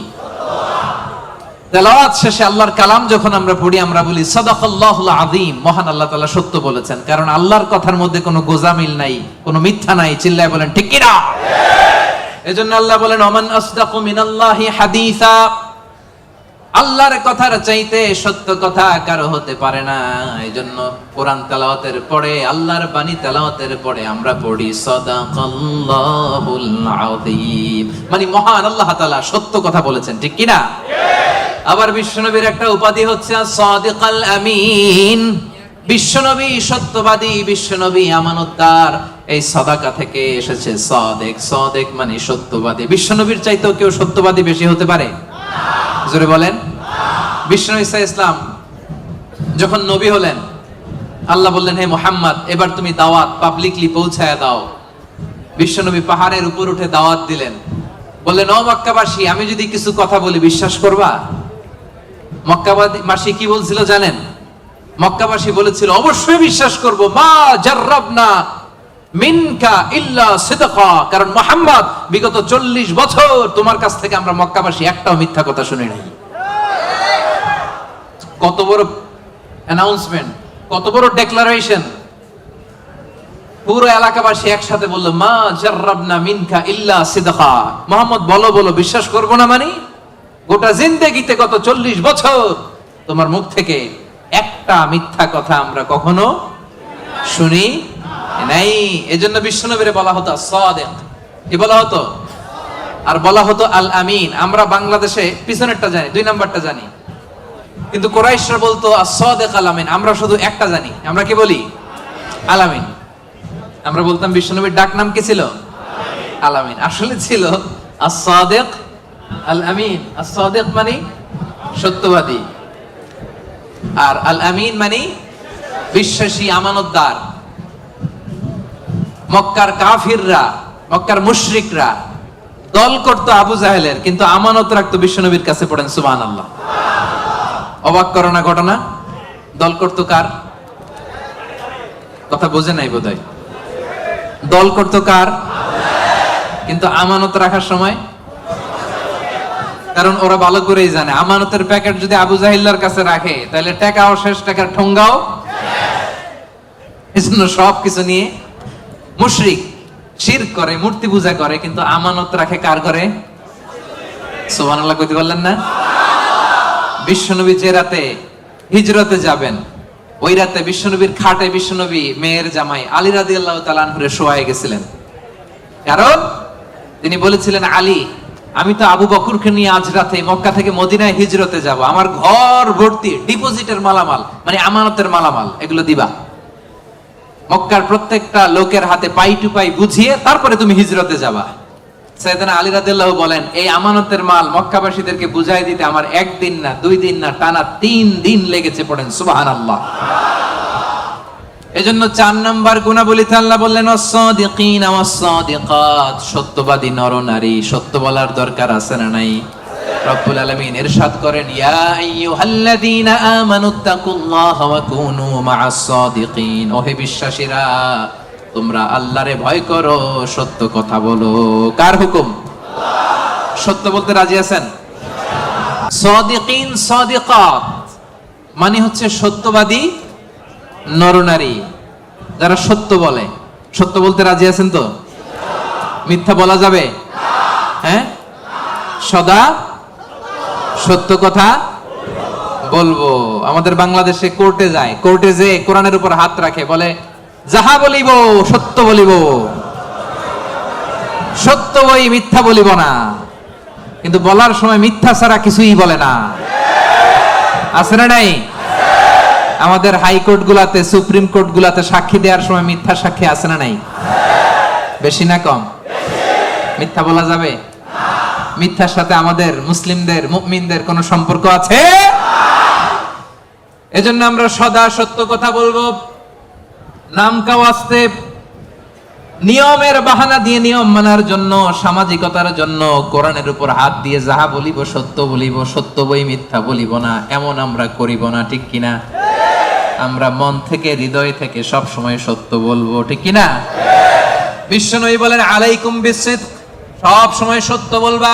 তেলাওয়াত শেষে আল্লাহর কালাম যখন আমরা পড়ি, আমরা বলি সাদাকাল্লাহুল আযীম, মহান আল্লাহ তাআলা সত্য বলেছেন। কারণ আল্লাহর কথার মধ্যে কোনো গোজামিল নাই, কোনো মিথ্যা নাই। চিল্লায় বলেন ঠিক কি না? এজন্য আল্লাহ বলেন ওমান আসদাকু মিনাল্লাহি হাদিসা, আল্লাহর কথার চাইতে সত্য কথা কারো হতে পারে না। এজন্য কোরআন তেলাওয়াতের পরে, আল্লাহর বাণী তেলাওয়াতের পরে আমরা পড়ি সাদাকাল্লাহুল আযীম, মানে মহান আল্লাহ তাআলা সত্য কথা বলেছেন, ঠিক কি না? আবার বিশ্বনবীর একটা উপাধি হচ্ছে সাদিকাল আমিন। বিশ্বনবী সত্যবাদী, বিশ্বনবী আমানতদার। এই সাদাকা থেকে এসেছে সাদেক। সাদেক মানে সত্যবাদী। বিশ্বনবীর চাইতেও কেউ সত্যবাদী বেশি হতে পারে? জোরে বলেন। বিশ্বনবী ঈসা ইসলাম যখন নবী হলেন, আল্লাহ বললেন হে মুহাম্মদ এবার তুমি দাওয়াত পাবলিকলি পৌঁছায় দাও। বিশ্বনবী পাহাড়ের উপর উঠে দাওয়াত দিলেন। বললেন ও মক্কাবাসী, আমি যদি কিছু কথা বলি বিশ্বাস করবা? মক্কাবাসী কি বলছিল জানেন? মক্কাবাসী বলেছিল অবশ্যই বিশ্বাস করব। মা জাররাবনা মিনকা ইল্লা সিদকা, কারণ মুহাম্মদ বিগত 40 বছর তোমার কাছ থেকে আমরা মক্কাবাসী একটাও মিথ্যা কথা শুনি নাই। কত বড় অ্যানাউন্সমেন্ট, কত বড় ডেক্লারেশন। পুরো এলাকাবাসী একসাথে বলল মা জাররাবনা মিনকা ইল্লা সিদকা। মুহাম্মদ বলো বলো, বিশ্বাস করব না মানে? গোটা জিন্দেগিতে গত 40 বছর তোমার মুখ থেকে একটা মিথ্যা কথা আমরা কখনো শুনি নাই। এজন্য বিশ্বনবীরে বলা হতো সাদিক। কি বলা হতো? আর বলা হতো আল আমিন। আমরা বাংলাদেশে পিছনেরটা জানি, 2 নাম্বারটা জানি, কিন্তু কুরাইশরা বলতো as-সাদিক আল আমিন। আমরা শুধু একটা জানি, আমরা কি বলি? আল আমিন। আমরা বলতাম বিশ্বনবীর ডাক নাম কি ছিল? আল আমিন। আসলে ছিল as-সাদিক আল আমিন। as-সাদিক মানে সত্যবাদী, আর আল আমিন মানে বিশ্বাসী, আমানতদার। মক্কার কাফিররা, মক্কার মুশরিকরা দল করতো আবু জাহেলের, কিন্তু আমানত রাখতো বিশ্বনবীর কাছে। পড়েন সুবহানাল্লাহ। অবাক করো না ঘটনা? দল করতো কার? কথা বোঝে নাই বোধহয়। দল করতো কার? কিন্তু আমানত রাখার সময়, কারণ ওরা ভালো করেই জানে আমানতের প্যাকেট যদি আবু জাহিল্লার কাছে রাখে তাহলে টাকাও শেষ, টাকার ঠোঙ্গাও। এজন্য সবকিছু নিয়ে মুশরিক শিরক করে, মূর্তি পূজা করে, কিন্তু আমানত রাখে কার ঘরে? সুবহানাল্লাহ কইতে বললেন না? বিশ্বনবী যে রাতে হিজরতে যাবেন, ওই রাতে বিশ্বনবীর খাটে বিশ্বনবী মেয়ের জামাই আলী রাদিয়াল্লাহু তাআলা আনহুরে শোয়ায় গেছিলেন। কারণ তিনি বলেছিলেন, আলী, আমি তো আবু বকরকে নিয়ে আজ রাতে মক্কা থেকে মদিনায় হিজরতে যাব, আমার ঘর ভর্তি ডিপোজিটের মালামাল, মানে আমানতের মালামাল, এগুলো দিবা। মক্কার প্রত্যেকটা লোকের হাতে পাই টু পাই বুঝিয়ে তারপরে তুমি হিজরতে যাবা। সাইয়েদনা আলী রাদিয়াল্লাহু বলেন, এই আমানতের মাল মক্কাবাসীদেরকে বুঝাই দিতে আমার 1 দিন না 2 দিন না, টানা 3 দিন লেগেছে। পড়েন সুবহানাল্লাহ। এজন্য 4 নাম্বার গুণাবলীতে আল্লাহ বললেন ওয়াস-সাদিকিনা ওয়াস-সাদিকাত, সত্যবাদী নরনারী। সত্য বলার দরকার আছে না নাই? রব্বুল আলামিন ইরশাদ করেন, ইয়া আইয়ুহাল্লাযীনা আমানুত্তাকুল্লাহা ওয়া কুনু মা'আস-সাদিকিন, ওহে বিশ্বাসীরা, তোমরা আল্লাহরে ভয় করো, সত্য কথা বলো। কার হুকুম? আল্লাহ। সত্য বলতে রাজি আছেন? সাদিকিন সাদিকাত মানে হচ্ছে সত্যবাদী নরনারী, যারা সত্য বলে। সত্য বলতে রাজি আছেন তো? মিথ্যা বলা যাবে? হ্যাঁ, সদা সত্য কথা বলবো। আমাদের বাংলাদেশে কোর্টে যায়, কোর্টে যে কোরআনের উপর হাত রাখে, বলে যাহা বলিব সত্য বলিব, সত্য বই মিথ্যা বলিব না। কিন্তু বলার সময় মিথ্যা ছাড়া কিছুই বলে না। আছে না নাই? আমাদের হাইকোর্ট গুলাতে, সুপ্রিম কোর্ট গুলাতে সাক্ষী দেওয়ার সময় মিথ্যা সাক্ষী আছে না নাই? বেশি না কম? মিথ্যা বলা যাবে? মিথ্যার সাথে আমাদের মুসলিমদের, মুমিনদের কোনো সম্পর্ক আছে? এজন্য আমরা সদা সত্য কথা বলবো। নাম কাওয়াস্তে, নিয়মের বাহানা দিয়ে, নিয়ম মানার জন্য, সামাজিকতার জন্য কোরআনের উপর হাত দিয়ে যাহা বলিব সত্য বলিব, সত্য বই মিথ্যা বলিব না, এমন আমরা করিব না। ঠিক কিনা? আমরা মন থেকে, হৃদয় থেকে সব সময় সত্য বলবো। ঠিক কিনা? বিশ্বনবী বলেন, আলাইকুম বিসিদক, সব সময় সত্য বলবা।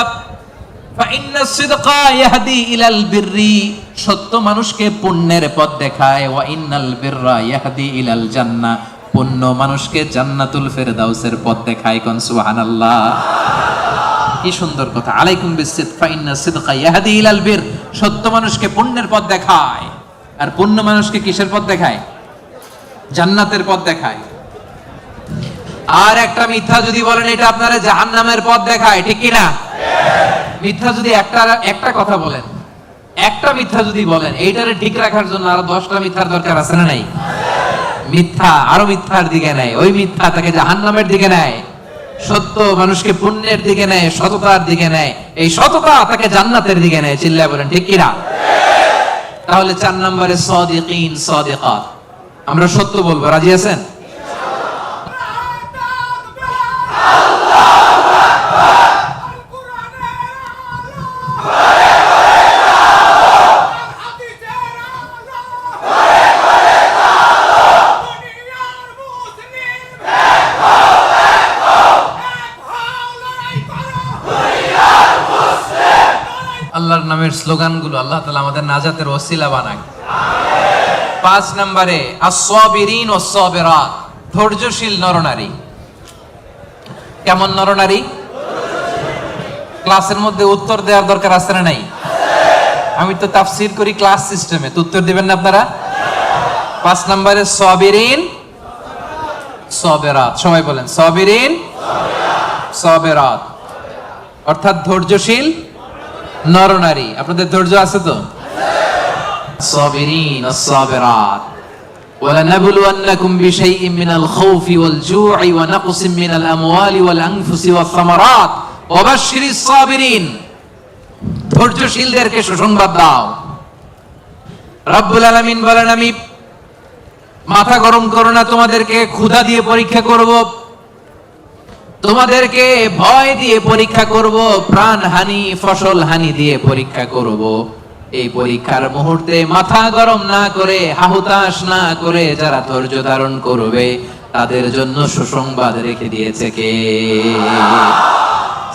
ফাইন্নাস সিদকা ইয়াহদি ইলাল বিররি, সত্য মানুষকে পুণ্যের পথ দেখায়। ওয়া ইন্নাল বিররা ইয়াহদি ইলাল জান্নাহ, পুণ্য মানুষকে জান্নাতুল ফেরদাউসের পথ দেখায়। কোন সুবহানাল্লাহ। কি সুন্দর কথা। আলাইকুম বিসিদক ফাইন্নাস সিদকা ইয়াহদি ইলাল বির, সত্য মানুষকে পুণ্যের পথ দেখায়, আর পুণ্য মানুষকে কিসের পথ দেখায়? জান্নাতের পথ দেখায়। আর একটা মিথ্যা যদি বলেন, এটা আপনারা জাহান্নামের পথ দেখায়। ঠিক কিনা? মিথ্যা যদি একটা কথা বলেন, একটা মিথ্যা যদি বলেন, এইটারে ঠিক রাখার জন্য আরো 10টা মিথ্যার দরকার আছে না নাই? মিথ্যা আরো মিথ্যার দিকে নেয়, ওই মিথ্যা তাকে জাহান্নামের দিকে নেয়। সত্য মানুষকে পুণ্যের দিকে নেয়, সততার দিকে নেয়, এই সততা তাকে জান্নাতের দিকে নেয়। চিল্লায় বলেন ঠিক কিনা? তাহলে 4 নম্বরে সাদিকিন সাদিকাত, আমরা সত্য বলবো। রাজি আছেন? আল্লাহর নামের স্লোগানগুলো আল্লাহ তাআলা আমাদের নাজাতের ওসিলা বানাক। 5 নম্বরে আস-সাবিরিন ওয়াস-সাবিরাত, ধৈর্যশীল নরনারী। কেমন নরনারী? ক্লাসের মধ্যে উত্তর দেওয়ার দরকার আছে না নাই? আমি তো তাফসীর করি ক্লাস সিস্টেমে, তো উত্তর দিবেন না আপনারা? 5 নম্বরে সাবিরিন সাবিরাত, সবাই বলেন সাবিরিন সাবিরাত। অর্থাৎ ধৈর্যশীল নরনারী। আপনাদের ধৈর্য আছে তো? সাবিরিন আস-সাবিরাত ওয়ালানাবলুওয়ান্নাকুম বিশাইইন মিনাল খাউফি ওয়াল জু'i ওয়া নাকসিম মিনাল আমওয়ালি ওয়াল আনফুসি ওয়াস সামারাত ওয়া বাশশিরিস সাবিরিন। ধৈর্যশীলদেরকে সুসংবাদ দাও। রব্বুল আলামিন বলেন, আমি মাথা গরম করো না, তোমাদেরকে ক্ষুধা দিয়ে পরীক্ষা করব, তোমাদেরকে ভয় দিয়ে পরীক্ষা করব, প্রাণহানি ফসল হানি দিয়ে পরীক্ষা করব। এই পরীক্ষার মুহূর্তে মাথা গরম না করে, হাহুতাশ না করে যারা ধৈর্য ধারণ করবে তাদের জন্য সুসংবাদ রেখে দিয়েছে কে?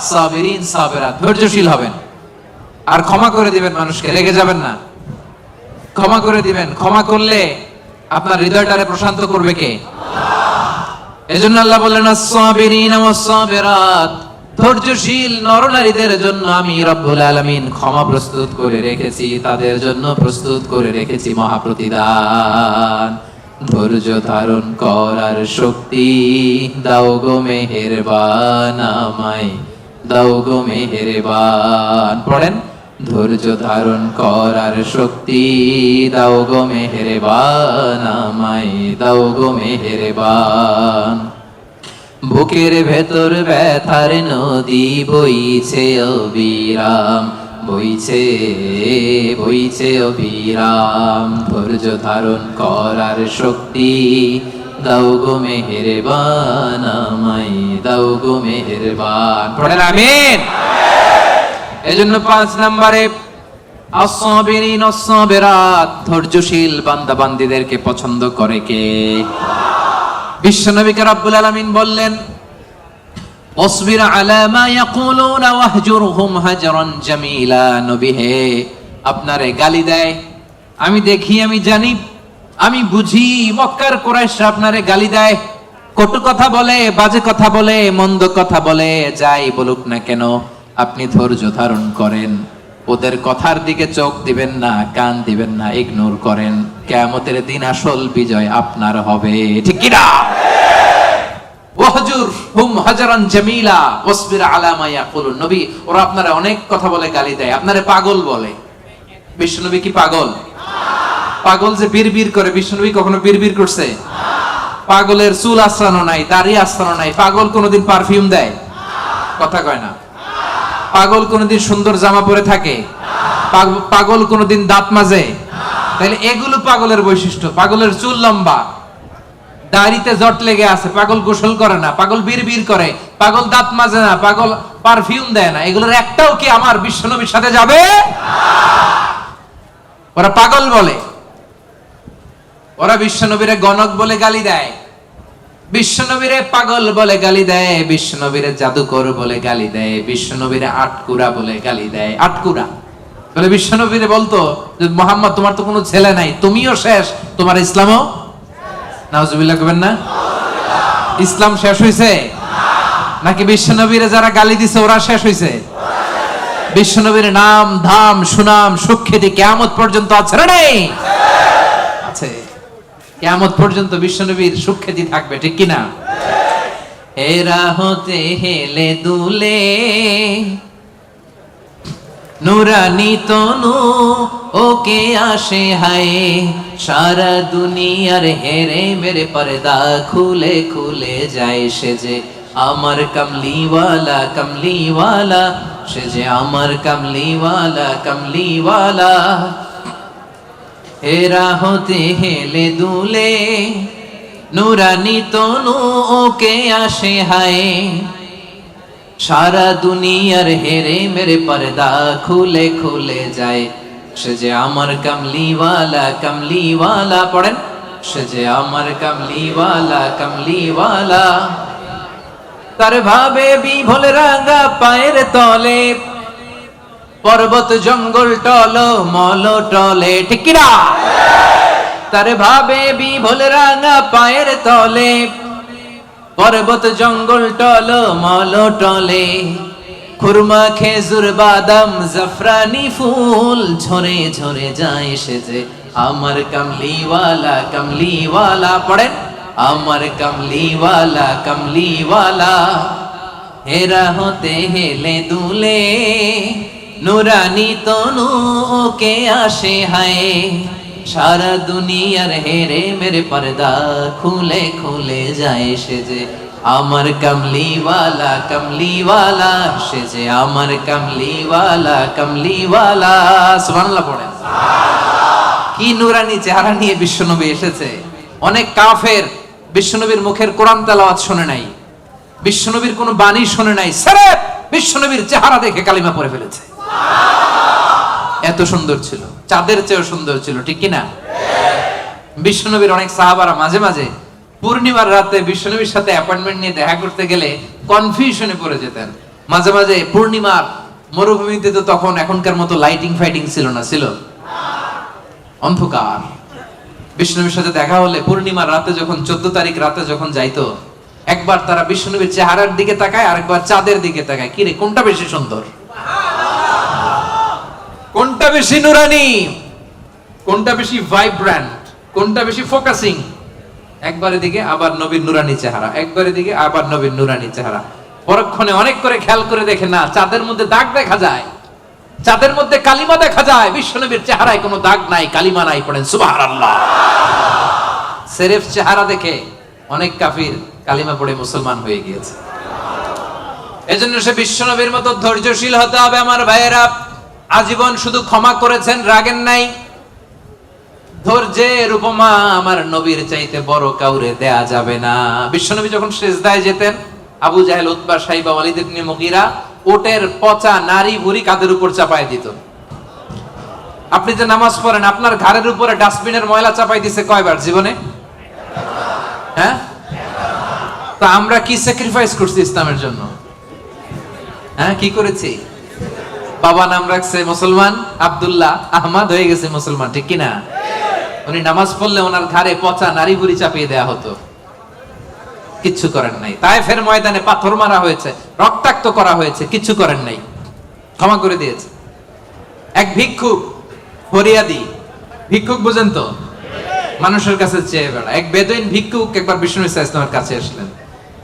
সাবিরিন সাবিরাত, ধৈর্যশীল হবেন আর ক্ষমা করে দিবেন মানুষকে, রেগে যাবেন না, ক্ষমা করে দিবেন। ক্ষমা করলে আপনার হৃদয়টারে প্রশান্ত করবে কে? এজন্য আল্লাহ বললেন আস-সাবিরিন ওয়াস-সাবিরাত, ধৈর্যশীল নরনারীদের জন্য আমি রব্বুল আলামিন ক্ষমা প্রস্তুত করে রেখেছি, তাদের জন্য প্রস্তুত করে রেখেছি মহাপ্রতিদান। ধৈর্য ধারণ করার শক্তি দাও গো মেহেরবান, আমায় দাও গো মেহেরবান। পড়েন, ধৈর্য ধারণ করার শক্তি দাও গো মেহেরবান, আমায় দাও গো মেহেরবান। বুকের ভেতর ব্যথার নদী বইছে অবিরাম, বইছে বইছে অবিরাম। ধৈর্য ধারণ করার শক্তি দাও গো মেহেরবান, আমায় দাও গো মেহেরবান। পড়েন আমিন। এজন্য 5 নম্বরে আস-সাবিরিন আস-সাবিরাত, ধৈর্যশীল বান্দা বান্দীদেরকে পছন্দ করে কে? বিশ্বনবীকে রব্বুল আলামিন বললেন, ওয়াসবির আলা মা ইয়াকুলুনা ওয়াহজুরহুম হাজরান জামিলা। নবী হে, আপনারে গালি দেয়, আমি দেখি, আমি জানি, আমি বুঝি, মক্কার কুরাইশরা আপনারে গালি দেয়, কটু কথা বলে, বাজে কথা বলে, মন্দ কথা বলে, যাই বলুক না কেন আপনি ধৈর্য ধারণ করেন, ওদের কথার দিকে চোখ দিবেন না, কান দিবেন না, ইগনোর করেন। কিয়ামতের দিন আসল বিজয় আপনার হবে, ঠিক কি না? ওয়াহজুরহুম হাজরান জামিলা ওয়াসবির আলা মা ইয়াকুলুন। নবী, ওরা আপনারা অনেক কথা বলে, গালি দেয়, আপনারে পাগল বলে। বিশ্বনবী কি পাগল? পাগল যে বিড়বিড় করে, বিশ্বনবী কখনো বিড়বিড় করছে? পাগলের চুল আশ্রানো নাই, দাড়ি আশ্রানো নাই। পাগল কোনোদিন পারফিউম দেয়? কথা কয় না। পাগল কোনোদিন সুন্দর জামা পরে থাকে? পাগল কোনোদিন দাঁত মাজে? তাহলে এগুলো পাগলের বৈশিষ্ট্য। পাগলের চুল লম্বা, দাড়িতে জট লেগে আছে, পাগল গোসল করে না, পাগল বিড়বিড় করে, পাগল দাঁত মাজে না, পাগল পারফিউম দেয় না, এগুলোর একটাও কি আমার বিশ্বনবীর সাথে যাবে? ওরা পাগল বলে, ওরা বিশ্বনবীরে গণক বলে গালি দেয়, বিশ্বনবীরে পাগল বলে গালি দেয়, বিশ্বনবীরে জাদুকর বলে গালি দেয়, বিশ্বনবীরে আটকুরা বলে গালি দেয়। আটকুরা বলে বিশ্বনবীরে বলতো যে মুহাম্মদ, তোমার তো কোনো ছেলে নাই, তুমিও শেষ, তোমার ইসলামও। নাউজুবিল্লাহ কবেন না? ইসলাম শেষ হইছে নাকি বিশ্বনবীরে যারা গালি দিছে ওরা শেষ হইছে? বিশ্বনবীর নাম ধাম সুনাম সুখ্যাতি কিয়ামত পর্যন্ত আছে না? নেই? আছে। কিয়ামত পর্যন্ত বিশ্বনবীর সুখ্যাতি থাকবে, ঠিক কি না? এরা হতে হেলে দুলে নুরানি তনু ওকে আসে হায়, সারা দুনিয়ার হেরে মেরে পর্দা খুলে খুলে যায়। সে যে আমার কামলিওয়ালা কামলিওয়ালা, সে যে আমার কামলিওয়ালা কামলিওয়ালা। এরা হতে হেলে দুলে নুরানি তনু ওকে আসে হায়, সারা দুনিয়ার হেরে মেরে পর্দা খুলে খুলে যায়। সে যে আমার কামলিওয়ালা কামলিওয়ালা। পড়েন, সে যে আমার কামলিওয়ালা কামলিওয়ালা। তার ভাবে বিভোল রাঙা পায়ের তলে, পর্বত জঙ্গল টল মল টলে, ঠিক কি না? তার ভাবে বিভোল রাঙা পায়ের তলে, পর্বত জঙ্গল টল মল টলে। খুরমা খেজুর বাদাম জাফরানি ফুল ঝরে ঝরে যায়। সে যে আমার কামলিওয়ালা কামলিওয়ালা। পড়েন, আমার কামলিওয়ালা কামলিওয়ালা। হেরা হতে হেলে দুলে নুরানি তনু ওকে আসে হায় সারা দুনিয়ার হেরে মেরে পর্দা খুলে খুলে যায় সে যে আমার কমলিওয়ালা কমলিওয়ালা সে যে আমার কমলিওয়ালা কমলিওয়ালা সুবহানাল্লাহ পড়েন। কি নুরানি চেহারা নিয়ে বিশ্বনবী এসেছে। অনেক কাফের বিশ্বনবীর মুখের কোরআন তেলাওয়াত শুনে নাই, বিশ্বনবীর কোনো বাণী শুনে নাই, সির্ফ বিশ্বনবীর চেহারা দেখে কালিমা পড়ে ফেলেছে। এত সুন্দর ছিল, চাঁদের চেয়েও সুন্দর ছিল, ঠিক কি না? বিশ্বনবীর অনেক সাহাবারা মাঝে মাঝে পূর্ণিমার রাতে বিশ্বনবীর সাথে অ্যাপয়েন্টমেন্ট নিয়ে দেখা করতে গেলে কনফিউশনে পড়ে যেতেন। মাঝে মাঝে পূর্ণিমার মরুভূমিতে তো তখন এখনকার মতো লাইটিং ফাইটিং ছিল না, ছিল অন্ধকার। বিশ্বনবীর সাথে দেখা হলে পূর্ণিমার রাতে যখন 14 তারিখ রাতে যখন যাইতো, একবার তারা বিশ্বনবীর চেহারার দিকে তাকায়, আরেকবার চাঁদের দিকে তাকায়, কি রে কোনটা বেশি সুন্দর, কোনটা বেশি নুরানি, কোনটা বেশি ভাইব্রেন্ট, কোনটা বেশি ফোকাসিং। একবারের দিকে আবার নবীর নুরানি চেহারা, একবারের দিকে আবার নবীর নুরানি চেহারা। পরক্ষণে অনেক করে খেয়াল করে দেখে না, চাঁদের মধ্যে দাগ দেখা যায়, চাঁদের মধ্যে কালিমা দেখা যায়, বিশ্বনবীর চেহারায় কোনো দাগ নাই, কালিমা নাই। পড়েন সুবহানাল্লাহ। সির্ফ চেহারা দেখে অনেক কাফির কালিমা পড়ে মুসলমান হয়ে গিয়েছে। এজন্য সে বিশ্বনবীর মতো ধৈর্যশীল হতে হবে। আমার ভাইয়েরা, আজীবন শুধু ক্ষমা করেছেন, রাগেন নাই। ধৈর্যের উপমা আমার নবীর চাইতে বড় কাউরে দেয়া যাবে না। বিশ্বনবী যখন সিজদায় যেতেন, আবু জাহেল, উতবা, সাইবা, ওয়ালিদ ইবনে মুগীরা ওটের পচা নারী ভুঁড়ি কাঁধের উপর চাপায় দিত। আপনি যে নামাজ পড়েন, আপনার ঘাড়ের উপরে ডাস্টবিনের ময়লা চাপাই দিছে কয়বার জীবনে? হ্যাঁ, তা আমরা কি স্যাক্রিফাইস করছি ইসলামের জন্য? হ্যাঁ, কি করেছি? বাবা নাম রাখছে মুসলমান, আব্দুল্লাহ, আহমদ হয়ে গেছে মুসলমান, ঠিক কিনা? উনি নামাজ পড়লে ওনার ঘাড়ে পচা নারী ভুঁড়ি চাপিয়ে দেয়া হতো, কিচ্ছু করেন নাই। তায়েফের ময়দানে পাথর মারা হয়েছে, রক্তাক্ত করা হয়েছে, কিচ্ছু করেন নাই, ক্ষমা করে দিয়েছে। এক ভিক্ষুক, ফরিয়াদি ভিক্ষুক, বুঝেন তো, মানুষের কাছে চেয়ে বেড়া, এক বেদুইন ভিক্ষুক একবার বিশ্বনবী সাল্লাল্লাহু আলাইহি ওয়াসাল্লামের কাছে আসলেন।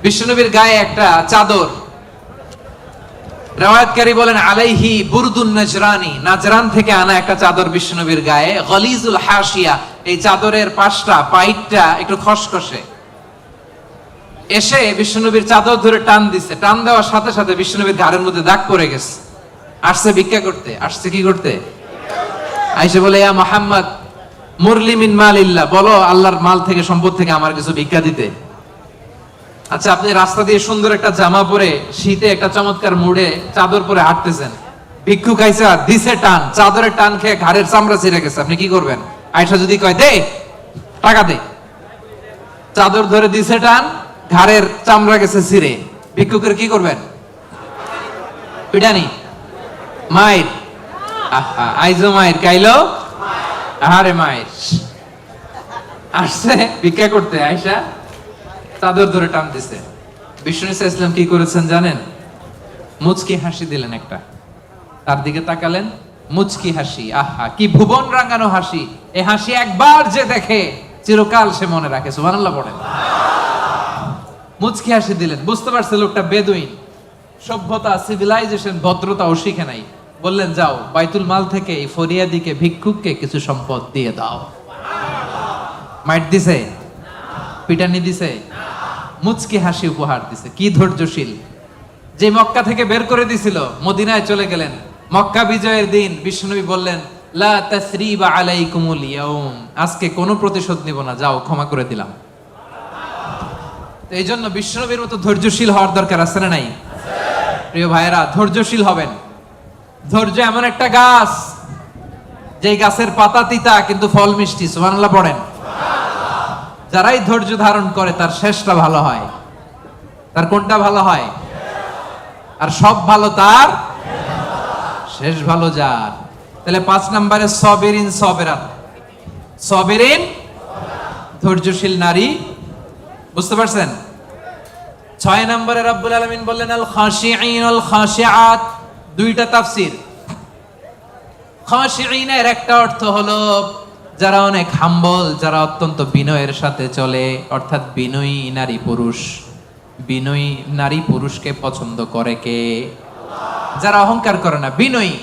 বিশ্বনবীর গায়ে একটা চাদর, riwayatকারী বলেন আলাইহি বুরদুন নাজরানি, নাজরান থেকে আনা একটা চাদর বিশ্বনবীর গায়ে, গলিজুল হাশিয়া, এই চাদরের পাশটা, পাইটটা একটু খসখসে। এসে বিশ্বনবীর চাদর ধরে টান দিছে, টান দেওয়ার সাথে সাথে বিশ্বনবীর ঘাড়ের মধ্যে দাগ পড়ে গেছে। আসছে ভিক্ষা করতে, আসছে কি করতে? আইসে বলে, ইয়া মুহাম্মদ মুরলি মিন মালিল্লাহ, বলো আল্লাহর মাল থেকে, সম্পদ থেকে আমার কিছু ভিক্ষা দিতে। আচ্ছা, আপনি রাস্তা দিয়ে সুন্দর একটা জামা পরে, শীতে একটা চমৎকার মুড়ে চাদর পরে হাঁটতেছেন, ভিক্ষুক আইসা দিছে টান, চাদরের টান খেয়ে ঘাড়ের চামড়া ছিঁড়ে গেছে, আপনি কি করবেন? আয়সা যদি কয় দে টাকা দে, চাদর ধরে দিছে টান, ঘাড়ের চামড়া গেছে ছিঁড়ে, ভিক্ষুকের কি করবেন? পিটানি, মাইর, আইজো মাইর, কাইলো আহারে মাইর। আসছে ভিক্ষা করতে, আয়সা চাদর ধরে টান দিছে। বিষ্ণু ইসলাম কি করেছেন জানেন? মুচকি হাসি দিলেন একটা, তার দিকে তাকালেন, মুচকি হাসি, আহা কি ভুবন রাঙানো হাসি। এই হাসি একবার যে দেখে চিরকাল সে মনে রাখে। সুবহানাল্লাহ পড়েন। মুচকি হাসি দিলেন, বুঝতে পারছে লোকটা বেদুইন, সভ্যতা, সিভিলাইজেশন, ভদ্রতাও শিখে নাই। বললেন, যাও বাইতুল মাল থেকে এই ফরিয়াদিকে, ভিক্ষুককে কিছু সম্পদ দিয়ে দাও। মাইট দিছে? পিটানি দিছে? মুচকি হাসি উপহার দিছে। কি ধৈর্যশীল! যে মক্কা থেকে বের করে দিছিল, মদিনায় চলে গেলেন। মক্কা বিজয়ের দিন বিশ্বনবী বললেন, লা তাসরিবা আলাইকুমুল ইয়াউম, আজকে কোনো প্রতিশোধ নিব না, যাও ক্ষমা করে দিলাম। এই জন্য বিশ্বনবীর মতো ধৈর্যশীল হওয়ার দরকার আছে না নাই? প্রিয় ভাইয়েরা, ধৈর্যশীল হবেন। ধৈর্য এমন একটা গাছ, যে গাছের পাতা তিতা কিন্তু ফল মিষ্টি। সুবহানাল্লাহ পড়েন। যারাই ধৈর্য ধারণ করে তার শেষটা ভালো হয়। তার কোনটা ভালো হয়? আর সব ভালো তার শেষ ভালো যার। তাহলে 5 নম্বরে সবিরিন সবেরাত, সবিরিন ধৈর্যশীল নারী, বুঝতে পারছেন? 6 নম্বরে রব্বুল আলামিন বললেন আল খাশিঈন আল খাশিআত। দুইটা তাফসীর। খাশিঈনের একটা অর্থ হলো যারা অনেক হাম্বল, যারা অত্যন্ত বিনয়ের সাথে চলে, অর্থাৎ বিনয়ী নারী পুরুষ। বিনয়ী নারী পুরুষকে পছন্দ করে কে? যারা অহংকার করে না, বিনয়ী।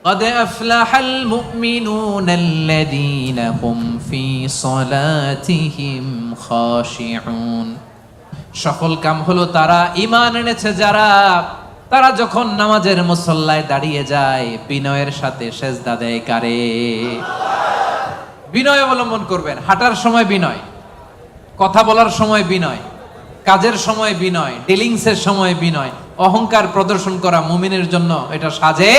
قد أفلح المؤمنون الذين هم في صلاتهم خاشعون। সফল কাম হলো তারা ঈমান এনেছে যারা, তারা যখন নামাজের মুসল্লায় দাঁড়িয়ে যায় বিনয়ের সাথে সেজদা দেয় কারে? বিনয় অবলম্বন করবেন। হাঁটার সময় বিনয়, কথা বলার সময় বিনয়, কাজের সময় বিনয়, ডিলিংসের সময় বিনয়। অহংকার প্রদর্শন করা মুমিনের জন্য এটা সাজে।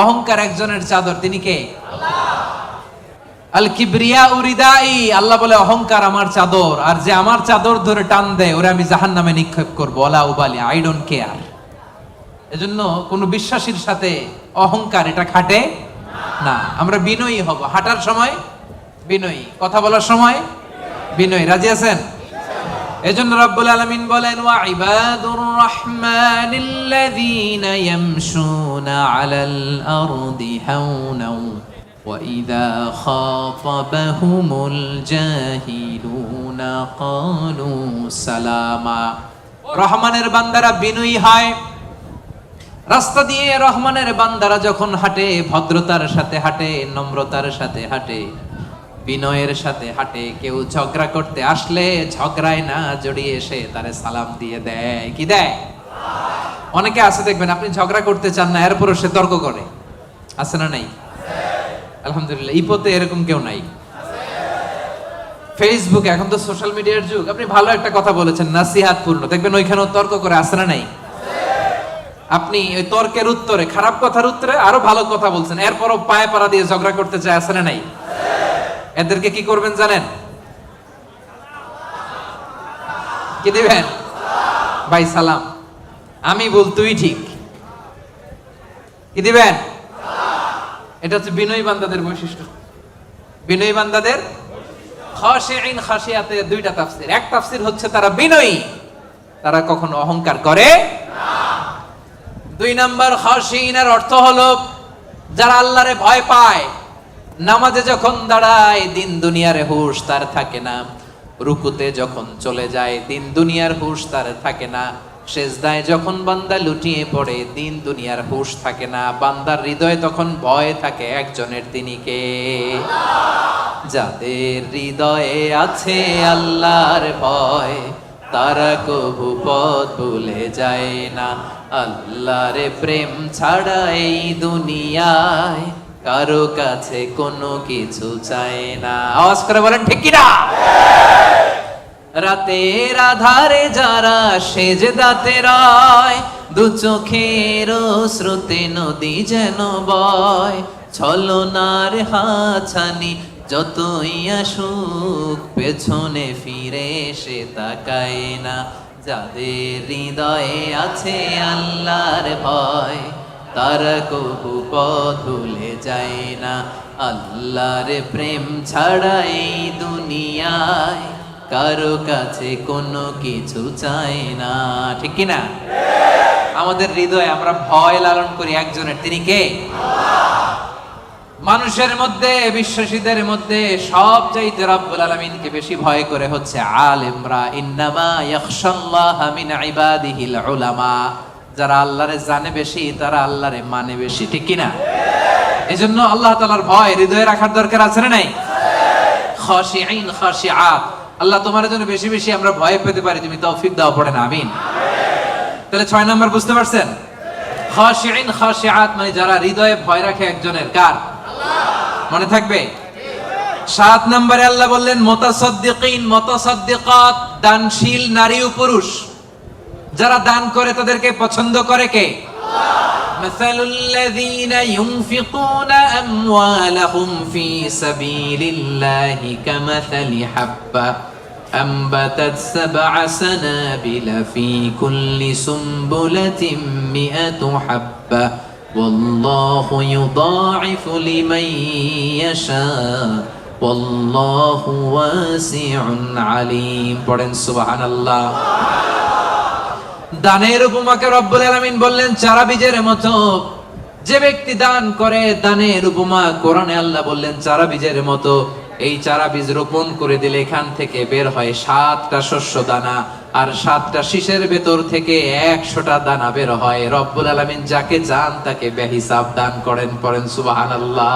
অহংকার একজনের চাদর, তিনি কে? আল কিবরিয়া উরিদাই। আল্লাহ বলে অহংকার আমার চাদর, আর যে আমার চাদর ধরে টান দেয় ওরে আমি জাহান্নামে নিক্ষেপ করব। ওয়ালা উবালি, আই ডোন্ট কেয়ার। এজন্য কোন বিশ্বাসীর সাথে অহংকার এটা খাটে না। আমরা বিনয়ী হব। হাঁটার সময় বিনয়ী, কথা বলার সময় বিনয়ী। রাজি আছেন? এজন্য রব্বুল আলামিন বলেন ওয়া ইবাদুর রাহমানিল্লাযীনা ইয়ামশুনা আলাল আরদি হাওনা ওয়া ইযা খাতাবাহুমুল জাহিলুনা ক্বালু সালামা। রহমানের বান্দারা বিনয়ী হয়। রাস্তা দিয়ে রহমানের বান্দারা যখন হাঁটে ভদ্রতার সাথে হাঁটে, নম্রতার সাথে হাঁটে, বিনয়ের সাথে হাঁটে। কেউ ঝগড়া করতে আসলে ঝগড়ায় না জড়িয়ে এসে তারে সালাম দিয়ে দেয়। কি দেয়? অনেকে আছে দেখবেন, আপনি ঝগড়া করতে চান না এরপরও সে তর্ক করে। আছে না নাই? আলহামদুলিল্লাহ, ইপোতে এরকম কেউ নাই। ফেসবুক, এখন তো সোশ্যাল মিডিয়ার যুগ। আপনি ভালো একটা কথা বলেছেন, নাসিহাত পূর্ণ, দেখবেন ওইখানেও তর্ক করে। আছে না নাই? আপনি ওই তর্কের উত্তরে, খারাপ কথার উত্তরে আরো ভালো কথা বলছেন, এরপরও পায়ে পাড়া দিয়ে ঝগড়া করতে চায়। আছে না নাই? এদেরকে কি করবেন জানেন? কি দিবেন? ভাই সালাম, আমি বল তুই ঠিক। কি দিবেন? এটা হচ্ছে বিনয়ী বান্দাদের বৈশিষ্ট্য। বিনয়ী বান্দাদের খাশিঈন, খাশিয়াতে দুইটা তাফসীর। এক তাফসীর হচ্ছে তারা বিনয়ী, তারা কখনো অহংকার করে না। দুই নাম্বার, খাশিঈনের অর্থ হলো যারা আল্লাহরে ভয় পায়। নামাজে যখন দাঁড়ায় দিন দুনিয়ার হুঁশ তার থাকে না। রুকুতে যখন চলে যায় দিন দুনিয়ার হুঁশ তার থাকে না। সেজদায় যখন বান্দা লুটিয়ে পড়ে দিন দুনিয়ার হুঁশ থাকে না। বান্দার হৃদয়ে তখন ভয় থাকে একজনের, তিনি কে? যাদের হৃদয়ে আছে আল্লাহর ভয় তারা কবু পথ ভুলে যায় না। আল্লাহর প্রেম ছাড়া এই দুনিয়ায় কারো কাছে কোনো কিছু চায় না। আওয়াজ করে বলেন ঠিক কি না? রাতের আধারে যারা সেজদাতে রয়, দু চোখের স্রোতে নদী যেন বয়। ছলনার হাছানি যতই আসুক পেছনে ফিরে সে তাকায় না। যাদের হৃদয়ে আছে আল্লাহর ভয় তারা কবু পথ ভুলে যায় না। আল্লাহর প্রেম ছাড়া এই দুনিয়ায় কারো কাছে কোনো কিছু চায় না। ঠিক কি না? আমাদের হৃদয়ে আমরা ভয় লালন করি একজনের, তিনি কে? মানুষের মধ্যে, বিশ্বাসীদের মধ্যে সবচাইতে রব্বুল আলামিনকে বেশি ভয় করে হচ্ছে আলেমরা। ইন্নামা ইয়াখশাল্লাহা মিন ইবাদিহিল উলামা। যারা আল্লাহরে জানে বেশি তারা আল্লাহরে মানে বেশি। ঠিক কি না? এজন্য আল্লাহ তাআলার ভয় হৃদয়ে রাখার দরকার আছে না নাই? খাশিঈন, খাশিআত। আল্লাহ তোমার জন্য বেশি বেশি আমরা ভয় পেতে পারি, তুমি তৌফিক দাও, পড়েন আমিন। তাহলে 6 নাম্বার বুঝতে পারছেন? খাশিঈন, খাশিআত মানে যারা হৃদয়ে ভয় রাখে একজনের। কার? মনে থাকবে? 7 নম্বরে আল্লাহ বললেন মুতাসাদ্দিকিন, মুতাসাদ্দিকাত, দানশীল নারী ও পুরুষ। যারা দান করে তাদেরকে পছন্দ করে কে? মাসালুল্লাযীনা ইউনফিকুনা আমওয়ালাহুম ফি সাবিলিল্লাহি কামাসালি হাব্বা أنبتت 7 سنابل في كل سنبلة 100 حبة والله يضاعف لمن يشاء والله واسع عليم। পড়েন সুবহানাল্লাহ। দানের উপমাকে রব্বুল আলামিন বললেন চারা বীজের মতো। যে ব্যক্তি দান করে, দানের উপমা কোরআনে আল্লাহ বললেন চারা বীজের মতো। এই চারা বীজ রোপণ করে দিলে এখান থেকে বের হয় 7টা শস্য দানা। আর 7টা শীষের ভেতর থেকে 100টা দানা বের হয়। রব্বুল আলামিন যাকে চান তাকে বেহিসাব দান করেন, পড়েন সুবহানাল্লাহ।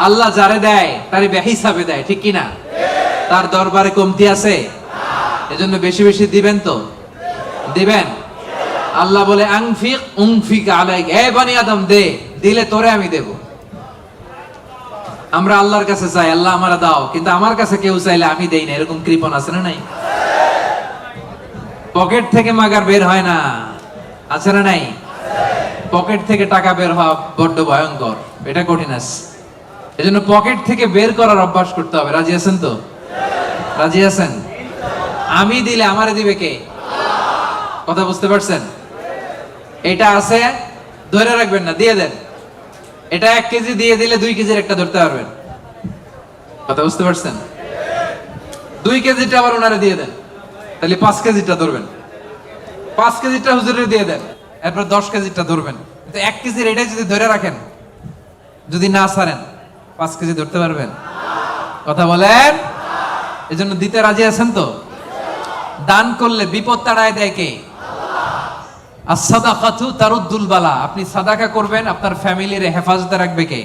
আল্লাহ যারে দেয় তারে বেহিসাবে দেয়, ঠিক কি না? তার দরবারে কমতি আছে? এজন্য বেশি বেশি দিবেন তো, দিবেন। আল্লাহ বলে আনফিক উনফিক আলাইক, এ বনি আদম দে, দিলে তোরে আমি দেব। আমরা আল্লাহর কাছে চাই আল্লাহ আমারে দাও, কিন্তু আমার কাছে কেউ চাইলে আমি দেই না, এরকম কৃপণ আছে না নাই? পকেট থেকে মাগার বের হয় না, আছে না নাই? পকেট থেকে টাকা বের হওয়া বড্ড ভয়ঙ্কর, এটা কঠিন আছে। এজন্য পকেট থেকে বের করার অভ্যাস করতে হবে। রাজি আছেন তো? রাজি আছেন? আমি দিলে আমারে দিবে কে? কথা বুঝতে পারছেন? এটা আছে, ধরে রাখবেন না, দিয়ে দেন। এটা 1 কেজি দিয়ে দিলে 2 কেজির একটা ধরতে পারবেন। কথা বুঝতে পারছেন? 2 কেজিটা আবার ওনারে দিয়ে দেন, তাহলে 5 কেজিটা ধরবেন। 5 কেজিটা হুজুরে দিয়ে দেন, এরপর 10 কেজিটা ধরবেন। কিন্তু 1 কেজির এটাই যদি ধরে রাখেন, যদি না ছাড়েন, 5 কেজি ধরতে পারবেন? কথা বলেন। এজন্য দিতে রাজি আছেন তো? দান করলে বিপদ তাড়ায় দেয় কে? as-সাদাকাতু তারুদ্দুল বালা। আপনি সাদাকা করবেন, আপনার ফ্যামিলির হেফাজতে রাখবে কে?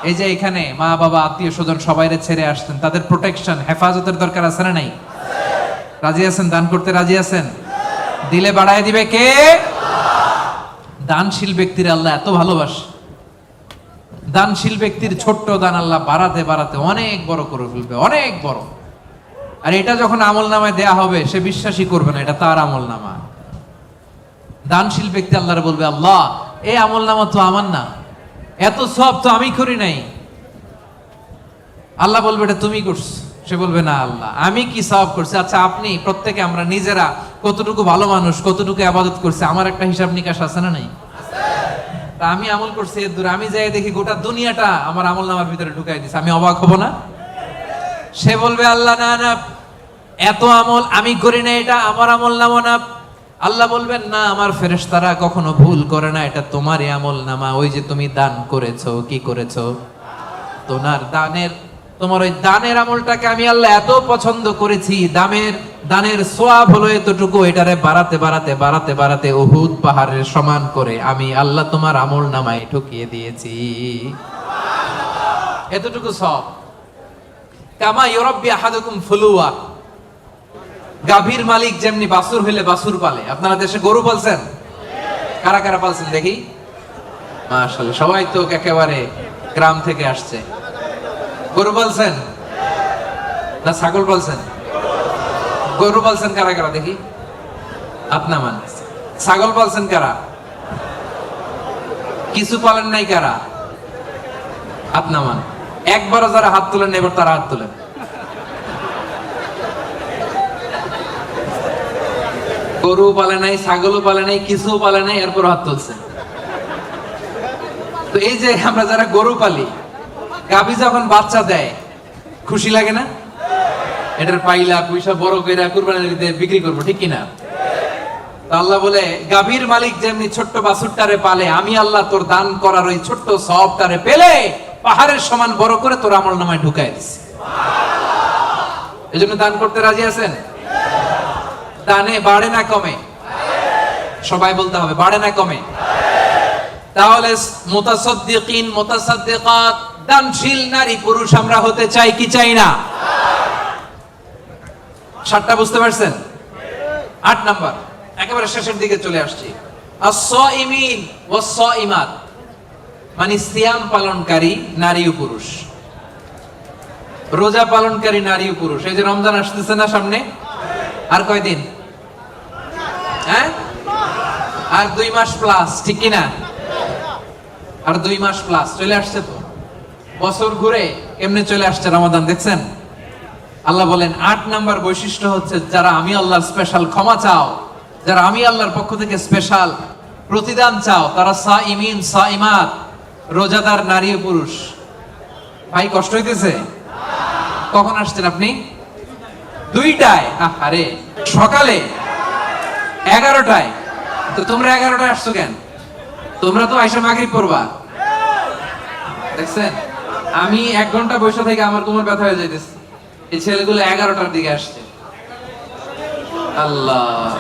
এই যে এখানে মা বাবা আত্মীয় স্বজন সবাইরে ছেড়ে আসছেন, তাদের প্রোটেকশন হেফাজতের দরকার আছে না নাই? রাজি আছেন? দান করতে রাজি আছেন? দিলে বাড়ায় দিবে কে? দানশীল ব্যক্তির আল্লাহ এত ভালোবাসে। দানশীল ব্যক্তির ছোট্ট দান আল্লাহ বাড়াতে বাড়াতে অনেক বড় করে ফেলবে, অনেক বড়। আর এটা যখন আমল নামায় দেয়া হবে, সে বিশ্বাসই করবে না এটা তার আমল নামা। দানশীল ব্যক্তি আল্লাহরে বলবে, আল্লাহ এই আমল নামা তো আমার না, এত সব তো আমি করি নাই। আল্লাহ বলবে এটা তুমি করছো। সে বলবে না আল্লাহ আমি কি সওয়াব করছি? আচ্ছা আপনি প্রত্যেকে আমরা নিজেরা কতটুকু ভালো মানুষ, কতটুকু ইবাদত করছি, আমার একটা হিসাব নিকাশ আছে না নাই? তা আমি আমল করছি এর দূরে, আমি যাই দেখি গোটা দুনিয়াটা আমার আমল নামার ভিতরে ঢুকাই দিছে, আমি অবাক হব না? সে বলবে আল্লাহ না না, এত আমল আমি করি না, এটা আমার আমল নামা না। আল্লাহ বলবেন না, আমার ফেরেশতারা কখনো ভুল করে না, এটা তোমারই আমল নামা। ওই যে তুমি দান করেছো, কি করেছো? তোমার ওই দানের আমলটাকে আমি আল্লাহ এত পছন্দ করেছি, দানের সোয়াব হলো এতটুকু, এটারে বাড়াতে বাড়াতে বাড়াতে বাড়াতে উহুদ পাহাড়ের সমান করে আমি আল্লাহ তোমার আমল নামায় ঢুকিয়ে দিয়েছি। এতটুকু সব। কামা ইউরাব্বি আহাদুকুম ফুলুয়া, গাভীর মালিক যেমনি বাছুর হইলে বাছুর পালে। আপনারা দেশে গরু পালছেন? কারা কারা পালছেন দেখি? মাশাআল্লাহ, সবাই তো একেবারে গ্রাম থেকে আসছে। গরু পালছেন না ছাগল পালছেন? গরু পালছেন কারা কারা দেখি? আপনা মান। ছাগল পালছেন কারা? কিছু পালেন নাই কারা? আপনা মান। একবারও যারা হাত তুলেন এবার তারা হাত তুলেন। গরু পালে নাই, ছাগলও পালে নাই, কিছু পালে নাই, এরপর হাত তুলছে। তো এই যে আমরা যারা গরু পালি, গাভী যখন বাচ্চা দেয় খুশি লাগে না? এটার পাইলা পয়সা বড় করে কুরবানির ঈদে বিক্রি করবো, ঠিক কিনা? আল্লাহ বলে গাভীর মালিক যেমনি ছোট্ট বাছুরটারে পালে, আমি আল্লাহ তোর দান করার ওই ছোট্ট সওয়াবটারে পেলে পাহাড়ের সমান বড় করে তোর আমল নামায় ঢুকাই দিছি। এজন্য দান করতে রাজি আছেন? দানে বাড়ে না কমে? সবাই বলতে হবে বাড়ে না কমে? তাহলে মুতাসাদ্দিকিন মুতাসাদ্দিকাত, দানশীল নারী পুরুষ আমরা হতে চাই কি চাই না? 7টা বুঝতে পারছেন? 8 নাম্বার, একেবারে শেষের দিকে চলে আসছি। আস-সাইমিন ওয়াস-সাইমাত, মানে সিয়াম পালনকারী নারী ও পুরুষ, রোজা পালনকারী নারী ও পুরুষ। এই যে রমজান আসতেছে না সামনে, আর কয়দিন? হ্যাঁ, আর 2 মাস প্লাস, ঠিক কিনা? আর 2 মাস প্লাস চলে আসছে। তো বছর ঘুরে এমনি চলে আসছে রমাদান, দেখছেন? আল্লাহ বলেন 8 নাম্বার বৈশিষ্ট্য হচ্ছে যারা আমি আল্লাহর স্পেশাল ক্ষমা চাও, যারা আমি আল্লাহর পক্ষ থেকে স্পেশাল প্রতিদান চাও, তারা সাইমিন সাইমাত, রোজাদার নারী ও পুরুষ। ভাই কষ্ট হইতেছে? কখন আসছেন আপনি? 2টায়? আরে সকালে 11টায়। তো তোমরা 11টায় আসছো কেন? তোমরা তো আইসা মাগরিব পড়বা। দেখছেন, আমি 1 ঘন্টা বসে থেকে আমার কোমর ব্যথা হয়ে যাইতেছে। এই ছেলেগুলো 11টার দিকে আসছে। আল্লাহ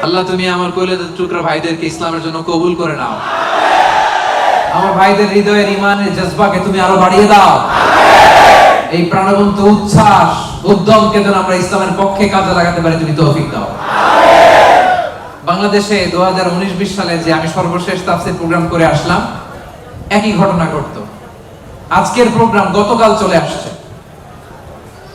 আল্লাহ তুমি আমার কলিজার টুকরা ভাইদেরকে ইসলামের জন্য কবুল করে নাও। আমার ভাইদের হৃদয়ের ঈমানের জজবাকে তুমি আরো বাড়িয়ে দাও। এই প্রাণবন্ত উচ্ছ্বাস উদ্যমকে যেন আমরা ইসলামের পক্ষে কাজে লাগাতে পারি, তুমি তৌফিক দাও। বাংলাদেশে 2019-20 সালে যে আমি সর্বশেষ তাফসীর প্রোগ্রাম করে আসলাম, একই ঘটনা ঘটতো। আজকের প্রোগ্রাম গতকাল চলে আসছে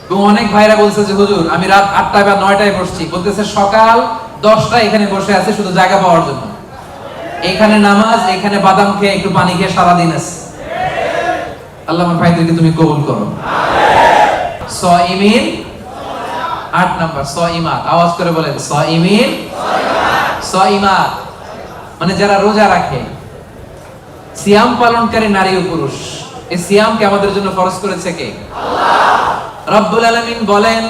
এবং অনেক ভাইরা বলছে যে হুজুর আমি রাত 8টায় বা 9টায় বসছি, বলতেছে সকাল 10টায় এখানে বসে আছে শুধু জায়গা পাওয়ার জন্য। এখানে নামাজ, এখানে বাদাম খেয়ে একটু পানি খেয়ে সারাদিন আছে। আল্লাহ আমার ভাইদেরকে তুমি কবুল করো। সাইমিন 8 নাম্বার সাইমাত, আওয়াজ করে বলেন সাইমিন সাইমাত, মানে যারা রোজা রাখে, সিয়াম পালনকারী নারী ও পুরুষ। এই সিয়ামকে আমাদের জন্য ফরজ করেছে কে? আল্লাহ। রব্বুল আলামিন বলেন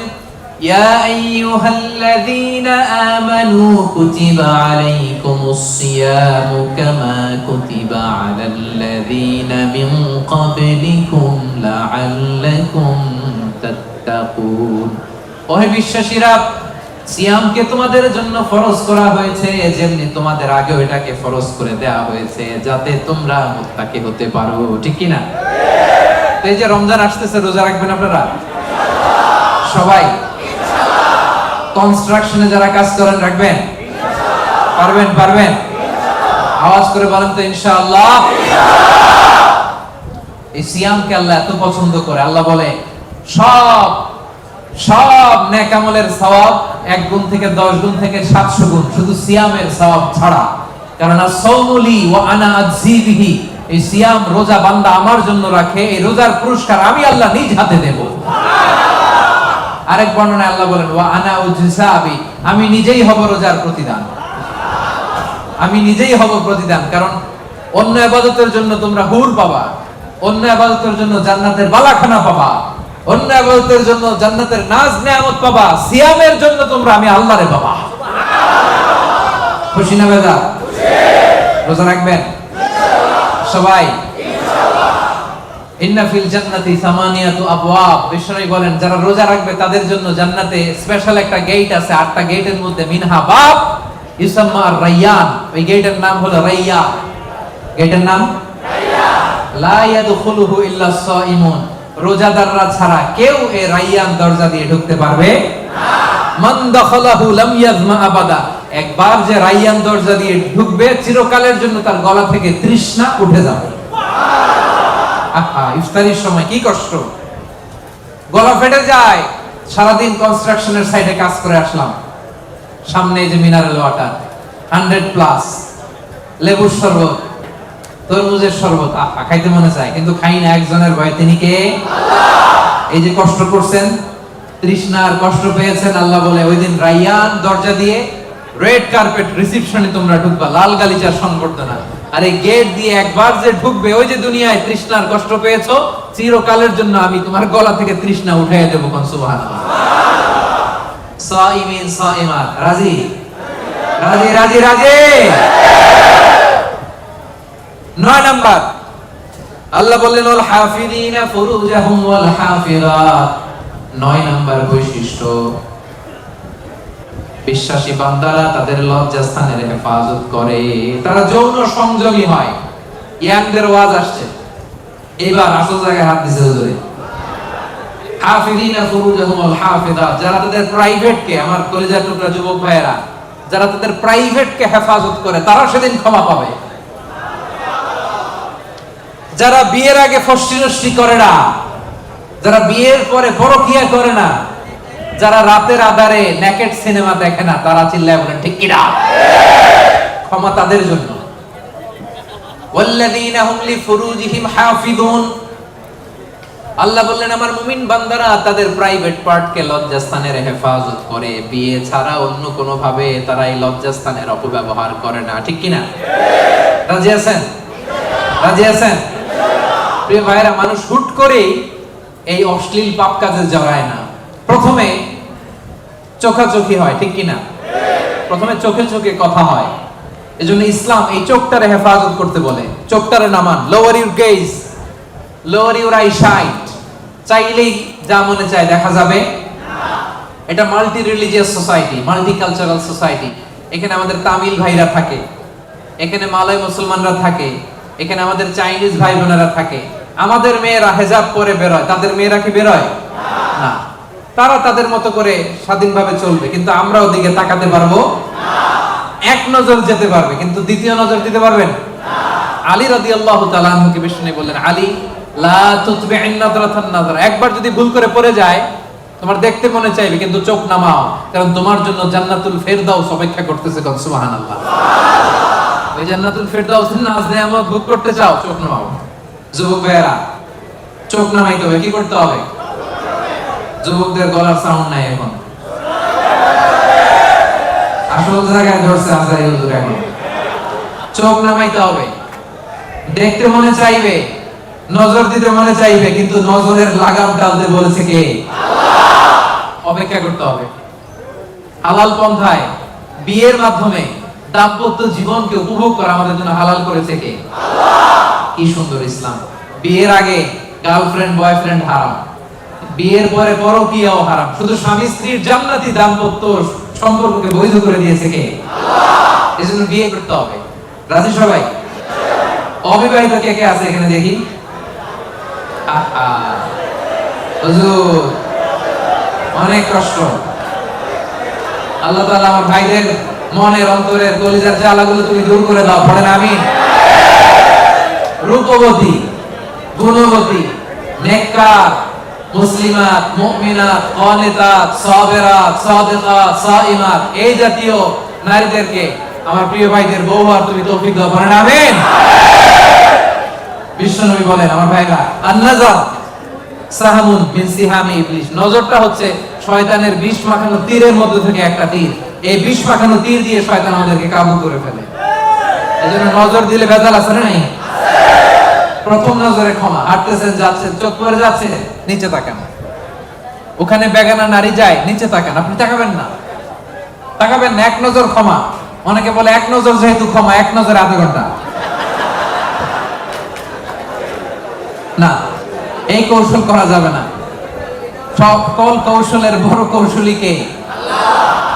ইয়া আইয়ুহাল্লাযীনা আমানু কুতিবা আলাইকুমুস সিয়ামু কামা কুতিবা আলাল্লাযীনা মিন ক্বাবলিকুম লাআল্লাকুম তাত্তাকুন। ওহে বিশ্বাসীরা, সিয়ামকে তোমাদের জন্য ফরজ করা হয়েছে যেমনি তোমাদের আগেও এটাকে ফরজ করে দেয়া হয়েছে যাতে তোমরা মুত্তাকি হতে পারো, ঠিক কি না? তো এই যে রমজান আসতেছে, রোজা রাখবেন আপনারা সবাই? কনস্ট্রাকশনে যারা কাজ করেন রাখবেন? পারবেন? পারবেন? আওয়াজ করে বলেন তো ইনশাআল্লাহ। এই সিয়ামকে আল্লাহ এত পছন্দ করে, আল্লাহ বলে সব নেক আমলের সওয়াব 1 গুণ থেকে 10 গুণ থেকে 700 গুণ, শুধু সিয়ামের সওয়াব ছাড়া। কারণ সাওমুলি ওয়া আনা আযী বিহি, এই সিয়াম রোজা বান্দা আমার জন্য রাখে, এই রোজার পুরস্কার আমি আল্লাহ নিজ হাতে দেব। আরেক বর্ণনায় আল্লাহ বলেন ওয়া আনা উজসাবি, আমি নিজেই হব রোজার প্রতিদান, আমি নিজেই হব প্রতিদান। কারণ অন্য ইবাদতের জন্য তোমরা হুর পাবা, অন্য ইবাদতের জন্য জান্নাতের বালাখানা পাবা, অন্য ইবাদতের জন্য জান্নাতের নাজ নেয়ামত পাবা, সিয়ামের জন্য তোমরা আমি আল্লাহরে পাবা। খুশি না বেজা? রোজা রাখবেন সবাই ইনশাআল্লাহ। ইন্না ফিল জান্নাতি সামানিয়াতু আবওয়াব, বিশ্বনবী বলেন যারা রোজা রাখবে তাদের জন্য জান্নাতে স্পেশাল একটা গেট আছে, 8টা গেটের মধ্যে মিনহা বাব ইউসাম্মা আর-রায়্যান, ওই গেটের নাম হলো রায়্যান। গেটের নাম রায়্যান। লা ইয়াদখুলুহু ইল্লা সাইমুন, রোজাদাররা ছাড়া কেউ এই রায়্যান দরজা দিয়ে ঢুকতে পারবে না। মান দাখালাহু লাম ইয়াজমা আবাদা, একবার যে রায়্যান দরজা দিয়ে ঢুকবে চিরকালের জন্য তার গলা থেকে তৃষ্ণা উঠে যাবে। আহা, ইফতারির সময় কি কষ্ট, গলা ফেটে যায়। সারাদিন কনস্ট্রাকশনের সাইডে কাজ করে আসলাম, সামনে যে মিনারেল ওয়াটার 100+, লেবুর শরবত, তরমুজের শরবত, আহা খাইতে মনে চায় কিন্তু খাই না, একজনের ভয়, তিনি কে? আল্লাহ। এই যে কষ্ট করছেন, তৃষ্ণার কষ্ট পেয়েছেন, আল্লাহ বলে ওই দিন রায়্যান দরজা দিয়ে রেড কার্পেট রিসেপশনে তোমরা ঢুকবা, লাল গালিচার সংবর্ধনা। আর এই গেট দিয়ে একবার যে ঢুকবে, ওই যে দুনিয়ায় তৃষ্ণার কষ্ট পেয়েছো, চিরকালের জন্য আমি তোমার গলা থেকে তৃষ্ণা উঠাইয়া দেবো। কোন সুবহানাল্লাহ। সাইমিন সাইমাত, রাজি রাজি রাজি রাজি। 9 নাম্বার আল্লাহ বললেন ওয়াল হাফিযিনা ফুরুজাহুম ওয়াল হাফিযাত। 9 নাম্বার বৈশিষ্ট্য, বিশ্বাসী বান্দারা তাদের লজ্জাস্থানের হেফাজত করে, তারা যৌন সংযমী হয়। ইয়াংদের ওয়াজ আসছে, এবার আসল জায়গায় হাত দিছে হুজুরে। হাফিযিনা ফুরুজাহুম ওয়াল হাফিযাত, যারা তাদের প্রাইভেটকে, আমার কলিজার টুকরা যুবক ভাইয়েরা, যারা তাদের প্রাইভেটকে হেফাজত করে তারা সেদিন ক্ষমা পাবে। যারা বিয়ের আগে ফষ্টি নষ্টি করে না, যারা বিয়ের পরে পরকিয়া করে না, যারা রাতের আধারে নেকেড সিনেমা দেখে না, তারা চিল্লায় বলেন ঠিক কি না? ক্ষমা তাদের জন্য। ওয়াল্লাযীনা হুম লিফুরুজিহিম হাফিযুন, আল্লাহ বললেন আমার মুমিন বান্দারা তাদের প্রাইভেট পার্টকে লজ্জাস্থানের হেফাজত করে, বিয়ে ছাড়া অন্য কোনো ভাবে তারা এই লজ্জাস্থানের অপব্যবহার করে না, ঠিক কি না? রাজি আছেন? রাজি আছেন? প্রিয় ভাইরা, মানুষ হুট করেই এই অশ্লীল পাপ কাজে জড়ায় না। প্রথমে চোখাচোখি হয়, ঠিক কি না? প্রথমে চোখে চোখে কথা হয়। এজন্য ইসলাম এই চোখটারে হেফাজত করতে বলে। চোখটারে নামান, lower your gaze, lower your eye sight. চাইলেই যা মনে চায় দেখা যাবে না। এটা multi religious society, multi cultural society. এখানে আমাদের তামিল ভাইরা থাকে, এখানে মালয় মুসলমানরা থাকে, এখানে আমাদের চাইনিজ ভাই বোনেরা থাকে। আমাদের মেয়েরা হেজাব পরে বেরোয়, তাদের মেয়েরা কি বেরোয় না? তারা তাদের মতো করে স্বাধীনভাবে চলবে, কিন্তু আমরা ওদিকে তাকাতে পারবো না। এক নজর যেতে পারবে, কিন্তু দ্বিতীয় নজর দিতে পারবেন না। আলী রাদিয়াল্লাহু তাআলা আনহুকে বিষ্ণু বললেন, আলী লা তুতবি'ন নাযরাতান নাযরা, একবার যদি ভুল করে পড়ে যায় তোমার দেখতে মনে চাইবে, কিন্তু চোখ নামাও, কারণ তোমার জন্য জান্নাতুল ফেরদাউস অপেক্ষা করতেছে। কোন সুবহানাল্লাহ। ওই জান্নাতুল ফেরদাউসের নাজ নেয়ামত ভোগ করতে চাও, চোখ নামাও। যুবক ভাইরা চোখ নামাইতে হবে, কি করতে হবে? যুবকদের গলার সাউন্ড নাই এখন, আসল জায়গায় ধরছে আজারি হুজুর। এখন চোখ নামাইতে হবে। দেখতে মনে চাইবে, নজর দিতে মনে চাইবে, কিন্তু নজরের লাগাম টানতে বলেছে কে? আল্লাহ। অপেক্ষা করতে হবে। হালাল পন্থায় বিয়ের মাধ্যমে দাম্পত্য জীবনকে উপভোগ করা আমাদের জন্য হালাল করেছে কে? আল্লাহ। কি সুন্দর ইসলাম। বিয়ের আগে গার্লফ্রেন্ড বয়ফ্রেন্ড হারাম, বিয়ের পরে পরকীয়াও হারাম। শুধু স্বামী স্ত্রীর জান্নাতি দাম্পত্য সম্পর্ককে বৈধ করে দিয়েছে কে? আল্লাহ। এজন্য বিয়ে করতে হবে। রাজি সবাই? অবিবাহিত কে কে আছে এখানে দেখি? হুজুর অনেক কষ্ট। আল্লাহ তাআলা আমার ভাইদের মনের অন্তরের কলিজার জ্বালাগুলো তুমি দূর করে দাও, পড়েন আমিন। রূপবতী, গুণবতী, নেককার, মুসলিমাত, মুমিনাত, কানিতাত, সাবিরাত, সাদিকাত, সাইমাত, এই জাতীয় নারীদেরকে আমার প্রিয় ভাইদের বউ আর তুমি তৌফিক দাও, পড়েন আমিন। বিশ্বনবী বলেন, আমার ভাইরা, আন-নাযার সাহামুন মিন সিহামি ইবলিস, নজরটা হচ্ছে শয়তানের বিষ মাখানো তীরের মধ্যে থেকে একটা তীর। এই বিষ মাখানো তীর দিয়ে শয়তান আমাদেরকে কাবু করে ফেলে। এজন্য নজর দিলে ভেজাল আছে না নাই? প্রথম নজরে ক্ষমা। হাঁটতেছেন, যাচ্ছেন, চোখ পড়ে যাচ্ছে, নিচে তাকান। ওখানে বেগানা নারী যায়, নিচে তাকান, আপনি তাকাবেন না, তাকাবেন না। এক নজর ক্ষমা। অনেকে বলে এক নজর যেহেতু ক্ষমা, এক নজরে আধা ঘন্টা। না, এই কৌশল করা যাবে না। সকল কৌশলের বড় কৌশলী কে? আল্লাহ।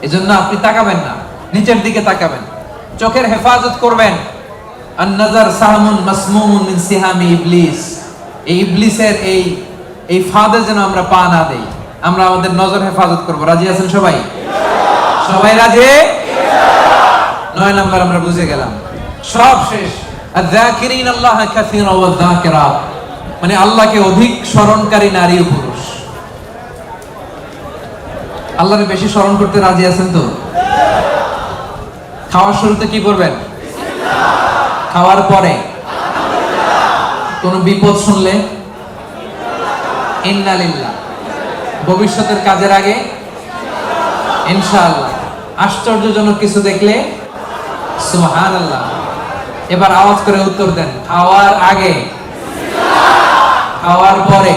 এজন্য আপনি তাকাবেন না, নিচের দিকে তাকাবেন, চোখের হেফাজত করবেন। আন-নাযার সাহামুন মাসমুমুন মিন সিহামি ইবলিস, এই ইবলিসের এই ফাঁদে যেন আমরা পা না দেই। আমরা আমাদের নজর হেফাজত করব। রাজি আছেন সবাই? ইনশাআল্লাহ। সবাই রাজি? ইনশাআল্লাহ। 9 নাম্বার আমরা বুঝে গেলাম, সব শেষ। আয-যাকিরিন আল্লাহ কাসীরা ওয়া যাকিরাত, মানে আল্লাহকে অধিক স্মরণকারী নারী ও পুরুষ। আল্লাহকে বেশি স্মরণ করতে রাজি আছেন তো? খাওয়ার শুরুতে কি করবেন? খাওয়ার পরে কোন বিপদ শুনলে ইন্না লিল্লাহ, ভবিষ্যতের কাজের আগে ইনশাআল্লাহ, আশ্চর্যজনক কিছু দেখলে সুবহানাল্লাহ। এবার আওয়াজ করে উত্তর দেন, খাওয়ার আগে, খাওয়ার পরে,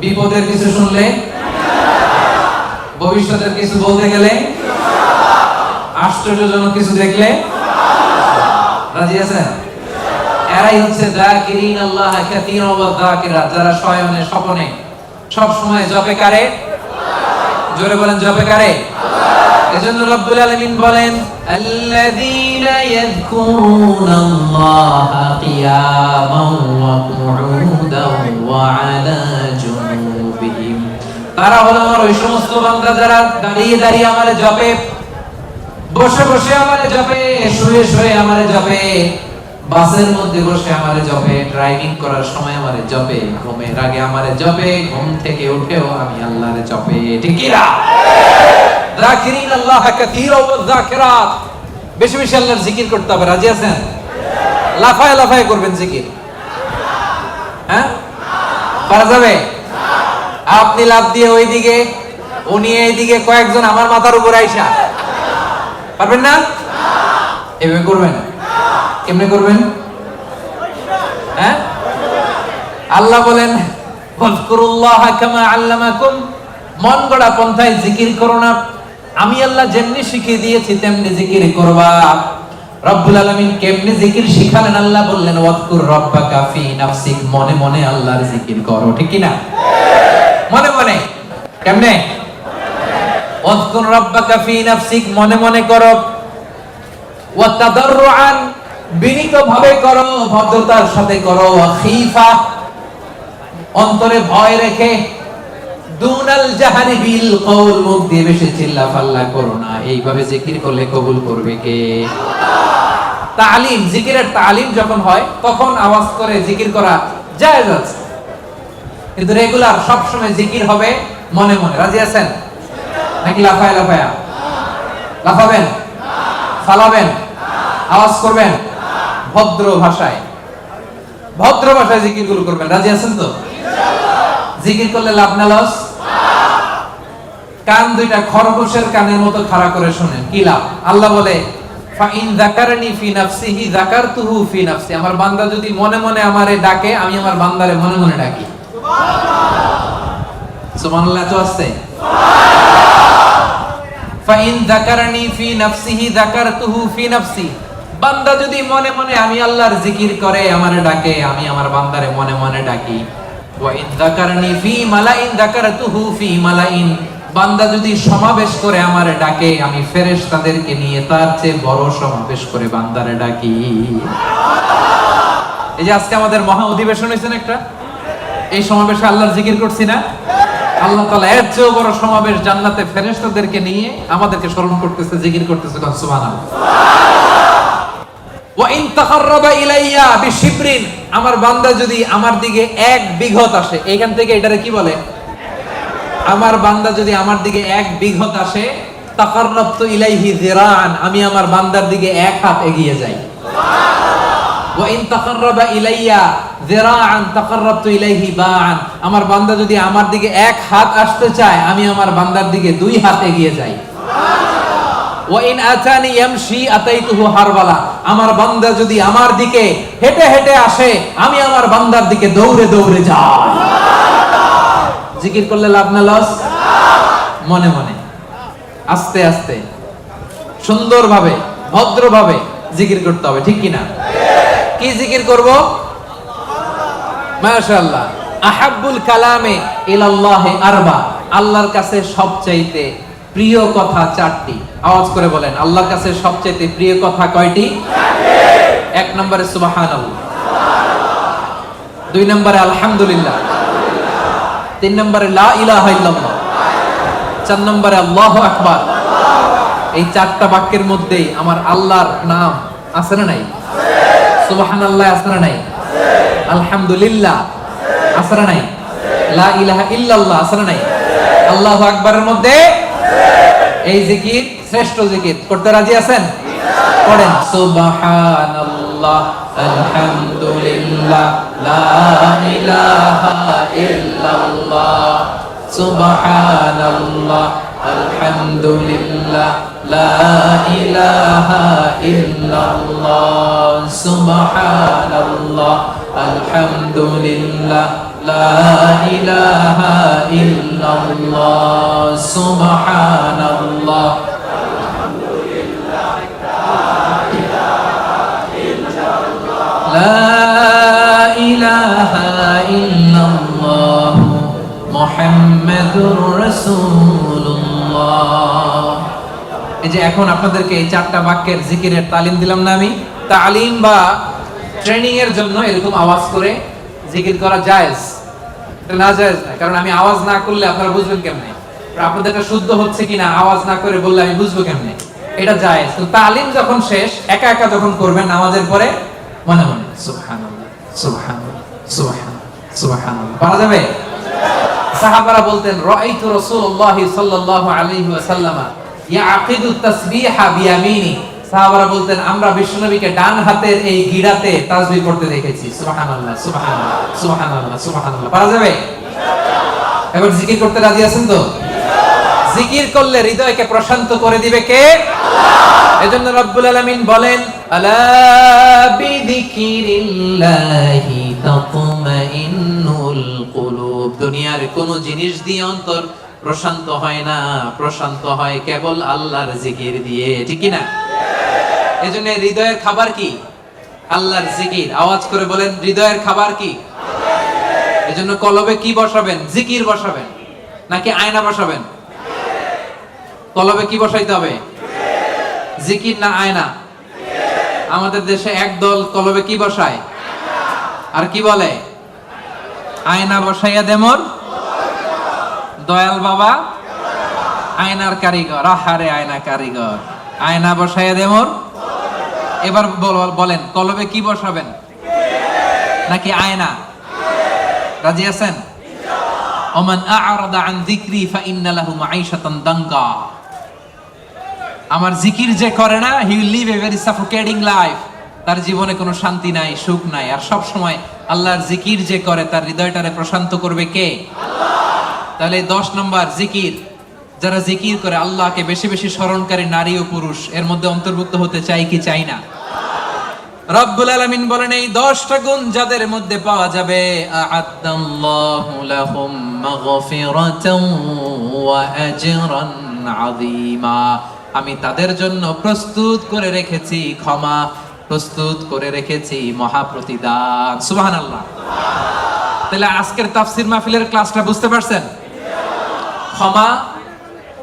বিপদের কিছু শুনলে, ভবিষ্যতের কিছু বলতে গেলে, আশ্চর্যজনক কিছু দেখলে। রাজি আছেন? এরাই হচ্ছে যাকিরিন আল্লাহ কাসীরা ওয়া যাকিরাত, যারা শয়নে স্বপনে সব সময় জপে কারে? জোরে বলেন, জপে কারে? আল্লাহ। এজন্য রব্বুল আলামিন বলেন, আল্লাযীনা ইয়াযকুরুনাল্লাহা কিয়ামান ওয়া কুউদান ওয়া আলা জুনুবিহিম, তারা হলো আমার ওই সমস্ত বান্দা যারা দাঁড়িয়ে দাঁড়িয়ে আমারে জপে, বসে বসে আমারে জপে, শুয়ে শুয়ে আমারে জপে, বাসের মধ্যে বসে আমারে জপে, ড্রাইভিং করার সময় আমারে জপে, ঘুমের আগে আমারে জপে, ঘুম থেকে উঠেও আমি আল্লাহরে জপে। ঠিক কি না? যাকিরিন আল্লাহ কাসীরা ওয়া যাকিরাত, বেশি বেশি আল্লাহর জিকির করতে হবে। রাজি আছেন? লাফায় লাফায় করবেন জিকির। হ্যাঁ, পারা যাবে? আপনি লাফ দিয়ে ওইদিকে, উনি এইদিকে, কয়েকজন আমার মাথার উপর আইসা, পারবেন না? এভাবে করবেন। কেমনে করবেন? হ্যাঁ, আল্লাহ বলেন, ওয়াজকুরুল্লাহা কামা আল্লামাকুম, মন গড়া পন্থায় জিকির করো না, আমি আল্লাহ যেমনি শিখিয়ে দিয়েছি তেমনি জিকির করবা। রব্বুল আলামিন কেমনে জিকির শিখালেন? আল্লাহ বললেন, ওয়াজকুর রাব্বাকা ফি নাফসিক, মনে মনে আল্লাহর জিকির করো। ঠিক কি না? মনে মনে। কেমনে? ওয়াযকুর রাব্বাকা ফি নাফসিক, মনে মনে করো, ওয়া তাদাররুআন, বিনীতভাবে করো, ভদ্রতার সাথে করো, ওয়া খীফা, অন্তরে ভয় রেখে, দুনাল জাহারি বিল কওল, মুখ দিয়ে বেশি চিল্লাফাল্লা করো না। এইভাবে জিকির করলে কবুল করবে কে? তালিম, জিকিরের তালিম যখন হয় তখন আওয়াজ করে জিকির করা জায়েজ আছে, কিন্তু রেগুলার সব সময় জিকির হবে মনে মনে। রাজি আছেন নাকি লাফায় লাফায়া? লাফাবেন, ফালাবেন, আওয়াজ করবেন, ভদ্র ভাষায়, ভদ্র ভাষায় জিকিরগুলো করবেন। রাজি আছেন তো? জিকির করলে লাভ না লস? কান দুইটা খরগোশের কানের মতো খাড়া করে শুনেন, কি লাভ? আল্লাহ বলে ফাইন যাকারনি ফি নাফসিহি যাকারতুহু ফি নাফসি, আমার বান্দা যদি মনে মনে আমারে ডাকে, আমি আমার বান্দারে মনে মনে ডাকি। সুবহানাল্লাহ। তো আছে ফাইন যাকারনি ফি নাফসিহি যাকারতুহু ফি নাফসি, বান্দা যদি মনে মনে আমি আল্লাহর জিকির করে আমারে ডাকে, আমি আমার বান্দারে মনে মনে ডাকি। ওয়া ইন যাকারনি ফি মালাইন যাকারতুহু ফি মালাইন, বান্দা যদি সমাবেশ করে আমারে ডাকে, আমি ফেরেশতাদেরকে নিয়ে তার চেয়ে বড় সমাবেশ করে বান্দারে ডাকি। এই যে আজকে আমাদের মহা অধিবেশন হয়েছে না একটা, এই সমাবেশে আল্লাহর জিকির করছি না? আল্লাহ তাআলা এর চেয়ে বড় সমাবেশ জান্নাতে ফেরেশতাদেরকে নিয়ে আমাদেরকে স্মরণ করতেছে, জিকির করতেছে। সুবহানাল্লাহ। ওয়া ইন তাকাররাবা ইলাইয়া বিশিবরিন, আমার বান্দা যদি আমার দিকে এক বিঘত আসে, এইখান থেকে এটারে কি বলে? আমার বান্দা যদি আমার দিকে এক বিঘত আসে, তাকাররাবতু ইলাইহি যিরাআন, আমি আমার বান্দার দিকে এক হাত এগিয়ে যাই। ওয়া ইন তাকাররাবা ইলাইয়া যিরাআন তাকাররাবতু ইলাইহি বাআন, আমার বান্দা যদি আমার দিকে এক হাত আসতে চায়, আমি আমার বান্দার দিকে দুই হাত এগিয়ে যাই। ওয়া ইন আতানি ইয়ামশি আতাইতুহু হারওয়ালা, আমার বান্দা যদি আমার দিকে হেঁটে হেঁটে আসে, আমি আমার বান্দার দিকে দৌড়ে দৌড়ে যাই। জিকির করলে লাভ না লস? মনে মনে, আস্তে আস্তে, সুন্দরভাবে, ভদ্রভাবে জিকির করতে হবে, ঠিক কিনা? কি জিকির করব? মাশাআল্লাহ। আহাব্বুল কালামে ইলাল্লাহি আরবা, আল্লাহর কাছে সবচাইতে প্রিয় কথা চারটি। আওয়াজ করে বলেন, আল্লাহর কাছে সবচাইতে প্রিয় কথা কয়টি? এক নম্বরে সুবহানাল্লাহ, দুই নম্বরে আলহামদুলিল্লাহ, তিন নম্বরে লা ইলাহা ইল্লাল্লাহ, চার নম্বরে আল্লাহু আকবার। এই চারটা বাক্যের মধ্যেই আমার আল্লাহর নাম আছে না নাই? সুবহানাল্লাহ আছে না নাই? আলহামদুলিল্লাহ আছে না নাই? লা ইলাহা ইল্লাল্লাহ আছে না নাই? আল্লাহু আকবারের মধ্যে এই জিকির শ্রেষ্ঠ জিকির। করতে রাজি আছেন? পড়েন সুবহানাল্লাহ, আলহামদুলিল্লাহ, লা ইলাহা ইল্লাল্লাহ, সুবহানাল্লাহ, আলহামদুলিল্লাহ, লা ইলাহা ইল্লাল্লাহ, সুবহানাল্লাহ, আলহামদুলিল্লাহ, লা ইলাহা ইল্লাল্লাহ, সুবহানাল্লাহ, লা ইলাহা ইল্লাল্লাহ, মুহাম্মাদুর রাসূলুল্লাহ। এই যে এখন আপনাদেরকে এই চারটা বাক্যের জিকিরের তালিম দিলাম না আমি? তালিম বা ট্রেনিং এর জন্য এরকম আওয়াজ করে জিকির করা জায়েজ, এটা না জায়েজ না। কারণ আমি আওয়াজ না করলে আপনারা বুঝবেন কেমনে? আপনাদের এটা শুদ্ধ হচ্ছে কিনা আওয়াজ না করে বললে আমি বুঝবো কেমনে? এটা জায়েজ। তো তালিম যখন শেষ, একা একা যখন করবেন নামাজের পরে, মনে মনে সুবহানাল্লাহ, সুবহানাল্লাহ, সুবহানাল্লাহ, সুবহানাল্লাহ পারা যাবে? সাহাবারা বলতেন, রাআইতু রাসূলুল্লাহ সাল্লাল্লাহু আলাইহি ওয়াসাল্লাম ইয়াকিদু তাসবিহা বিয়ামিনি, সাহাবারা বলতেন আমরা বিশ্বনবীকে ডান হাতের এই গিরাতে তাসবিহ করতে দেখেছি। সুবহানাল্লাহ, সুবহানাল্লাহ, সুবহানাল্লাহ, সুবহানাল্লাহ পারা যাবে? ইনশাআল্লাহ। এবার জিকির করতে রাজি আছেন তো? জিকির করলে হৃদয়কে প্রশান্ত করে দিবে কে? আল্লাহ। এজন্য রব্বুল আলামিন বলেন, আলা বিযিকিরিল্লাহি তাতমাইন্নুল কুলুব, দুনিয়ার কোন জিনিস দিয়ে অন্তর প্রশান্ত হয় না, প্রশান্ত হয় কেবল আল্লাহর জিকির দিয়ে, ঠিক কি না? এজন্য হৃদয়ের খাবার কি? আল্লাহর জিকির। আওয়াজ করে বলেন, হৃদয়ের খাবার কি? এজন্য কলবে কি বসাবেন? জিকির বসাবেন। নাকি আয়না বসাবেন? কলবে কি বসাইতে হবে? জিকির না আয়না? আমাদের দেশে একদল কলবে কি বসায় আর কি বলে? আয়না বসাইয়া দে মোর দয়াল বাবা আয়নার কারিগর। আহারে আয়না কারিগর, আয়না বসাইয়া দে মোর। এবার বলেন কলবে কি বসাবেন নাকি আয়না? রাজি আছেন? ওমান আ'রাদা আন যিকরি ফাইন্না লাহু মাঈশাতান দাঙ্কা। আমার জিকির যে করে না, he will live a very suffocating life. তার জীবনে কোনো শান্তি নাই, সুখ নাই। আর সব সময় আল্লাহর জিকির যে করে তার হৃদয়টারে প্রশান্ত করবে কে? আল্লাহ। তাহলে 10 নম্বর জিকির, যারা জিকির করে আল্লাহকে বেশি বেশি স্মরণকারী নারী ও পুরুষ এর মধ্যে অন্তর্ভুক্ত হতে চাই কি চাই না? রব্বুল আলামিন বলেন এই 10টা গুণ যাদের মধ্যে পাওয়া যাবে, আ'আদাল্লাহু লাহুম মাগফিরাতান ওয়া আজরান আযীমা। আমি তাদের জন্য প্রস্তুত করে রেখেছি ক্ষমা, প্রস্তুত করে রেখেছি মহাপ্রতিদান। সুবহানাল্লাহ। তাহলে আজকের তাফসীর মাহফিলের ক্লাসটা বুঝতে পারছেন? ক্ষমা,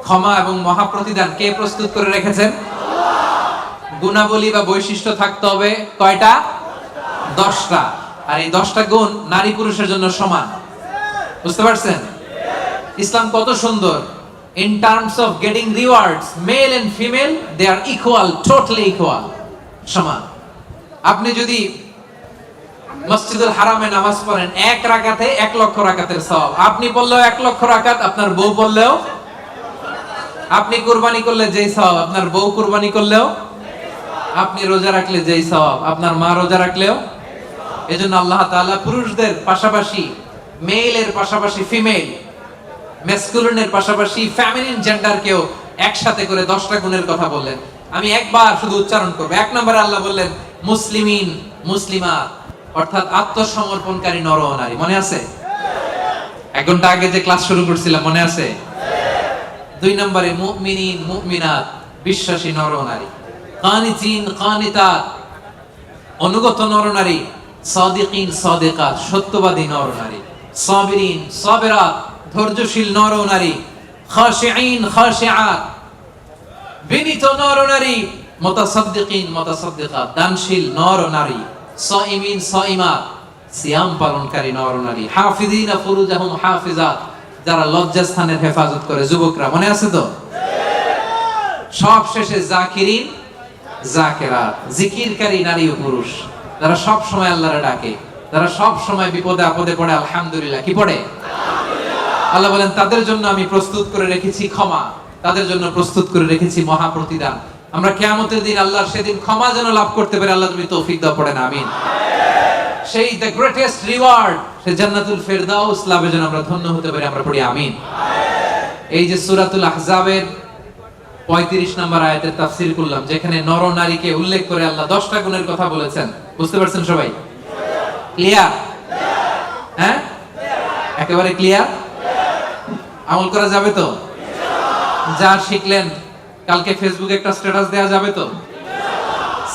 ক্ষমা এবং মহাপ্রতিদান কে প্রস্তুত করে রেখেছেন? গুণাবলী বা বৈশিষ্ট্য থাকতে হবে কয়টা? 10টা। আর এই 10টা গুণ নারী পুরুষের জন্য সমান। বুঝতে পারছেন? ইসলাম কত সুন্দর। In terms of getting rewards, male and female, they are equal, totally equal. সমান। আপনি যদি মসজিদুল হারামে নামাজ পড়েন 1 রাকাতে 1 লক্ষ রাকাতের সওয়াব, আপনি পড়লেও 1 লক্ষ রাকাত, আপনার বউ পড়লেও, আপনি কুরবানি করলে যেই সওয়াব, আপনার বউ কুরবানি করলেও, আপনি রোজা রাখলে যেই সওয়াব, আপনার মা রোজা রাখলেও। এজন্য আল্লাহ তাআলা পুরুষদের পাশাপাশি মেইলের পাশাপাশি ফিমেল, ম্যাসকুলিনের পাশাপাশি ফেমিনিন জেন্ডারকেও একসাথে করে 10টা গুণের কথা বললেন। আমি একবার শুধু উচ্চারণ করব। 1 নম্বরে আল্লাহ বললেন মুসলিমিন, মুসলিমাত, অর্থাৎ আত্মসমর্পণকারী নর ও নারী। মনে আছে? 1 ঘন্টা আগে যে ক্লাস শুরু করছিলাম, মনে আছে? 2 নম্বরে মুমিনিন, মুমিনাত, বিশ্বাসী নর ও নারী। কানিতিন, কানিতাত, অনুগত নর ও নারী। সাদিকিন, সাদিকাত, সত্যবাদী নর ও নারী। সাবিরিন, সাবিরাত, ধৈর্যশীল নর ও নারী। খাশিঈন, খাশিআত, বিনীত নর ও নারী। মুতাসাদ্দিকিন, মুতাসাদ্দিকাত, দানশীল নর ও নারী। সাইমিন, সাইমাত, সিয়াম পালনকারী নর ও নারী। হাফিজিনা ফুরুজাহুম হাফিজাত, যারা লজ্জাস্থানের হেফাজত করে। যুবকরা মনে আছে তো? সব শেষে জাকিরিন, জাকিরাত, জিকিরকারী নারী ও পুরুষ, যারা সব সময় আল্লাহরে ডাকে, যারা সব সময় বিপদে আপদে পড়ে আলহামদুলিল্লাহ কি পড়ে? আল্লাহ বলেন তাদের জন্য আমি প্রস্তুত করে রেখেছি ক্ষমা, তাদের জন্য প্রস্তুত করে রেখেছি মহাপ্রতিদান। আমরা কিয়ামতের দিন আল্লাহর সেদিন ক্ষমা যেন লাভ করতে পারি, আল্লাহ তুমি তৌফিক দাও, পড়েন আমিন। সেই দ্য গ্রেটেস্ট রিওয়ার্ড, সেই জান্নাতুল ফেরদাউস লাভে যেন আমরা ধন্য হতে পারি, আমরা পড়ি আমিন। এই যে সূরাতুল আহজাবের 35 নম্বর আয়াতের তাফসীর করলাম, যেখানে নর নারীকে উল্লেখ করে আল্লাহ 10টা গুণের কথা বলেছেন। বুঝতে পারছেন সবাই? ক্লিয়ার? হ্যাঁ, একেবারে ক্লিয়ার। আমল করা যাবে তো? যা শিখলেন কালকে ফেসবুকে একটা স্ট্যাটাস দেওয়া যাবে তো?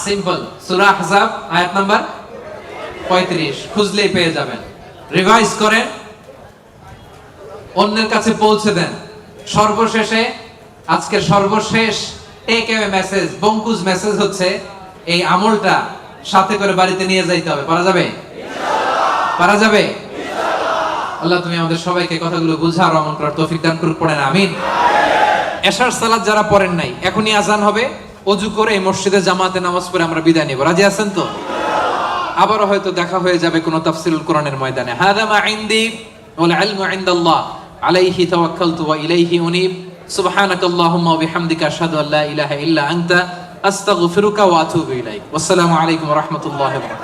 সিম্পল। সূরা আহজাব আয়াত নাম্বার 35 খুঁজলেই পেয়ে যাবেন। রিভাইজ করেন, অন্যের কাছে পৌঁছে দেন। সর্বশেষে আজকের সর্বশেষ টেক অ্যাওয়ে মেসেজ, বঙ্কুজ মেসেজ হচ্ছে এই আমলটা সাথে করে বাড়িতে নিয়ে যাইতে হবে। পারা যাবে? ইনশাআল্লাহ। পারা যাবে? ইনশাআল্লাহ। আল্লাহ তুমি আমাদের সবাইকে কথাগুলো বুঝা আর আমল করার তৌফিক দান করুন, পড়েন আমিন। এশার সালাত যারা পড়েন নাই, এখনই আজান হবে, ওযু করে এই মসজিদে জামাতে নামাজ পড়ে আমরা বিদায় নিব। রাজি আছেন তো? আবারও হয়তো দেখা হয়ে যাবে কোন তাফসীরুল কোরআনের ময়দানে। হাযা মা ইনদি ওয়াল ইলমু ইনদাল্লাহ আলাইহি তাওয়াক্কালতু ওয়া ইলাইহি উনীব। সুবহানাকাল্লাহুম্মা ওয়া বিহামদিকা আশহাদু আল্লা ইলাহা ইল্লা আনতা আস্তাগফিরুকা ওয়া আতুবু ইলাইক। ওয়াসসালামু আলাইকুম ওয়া রাহমাতুল্লাহি ওয়া বারাকাতুহু।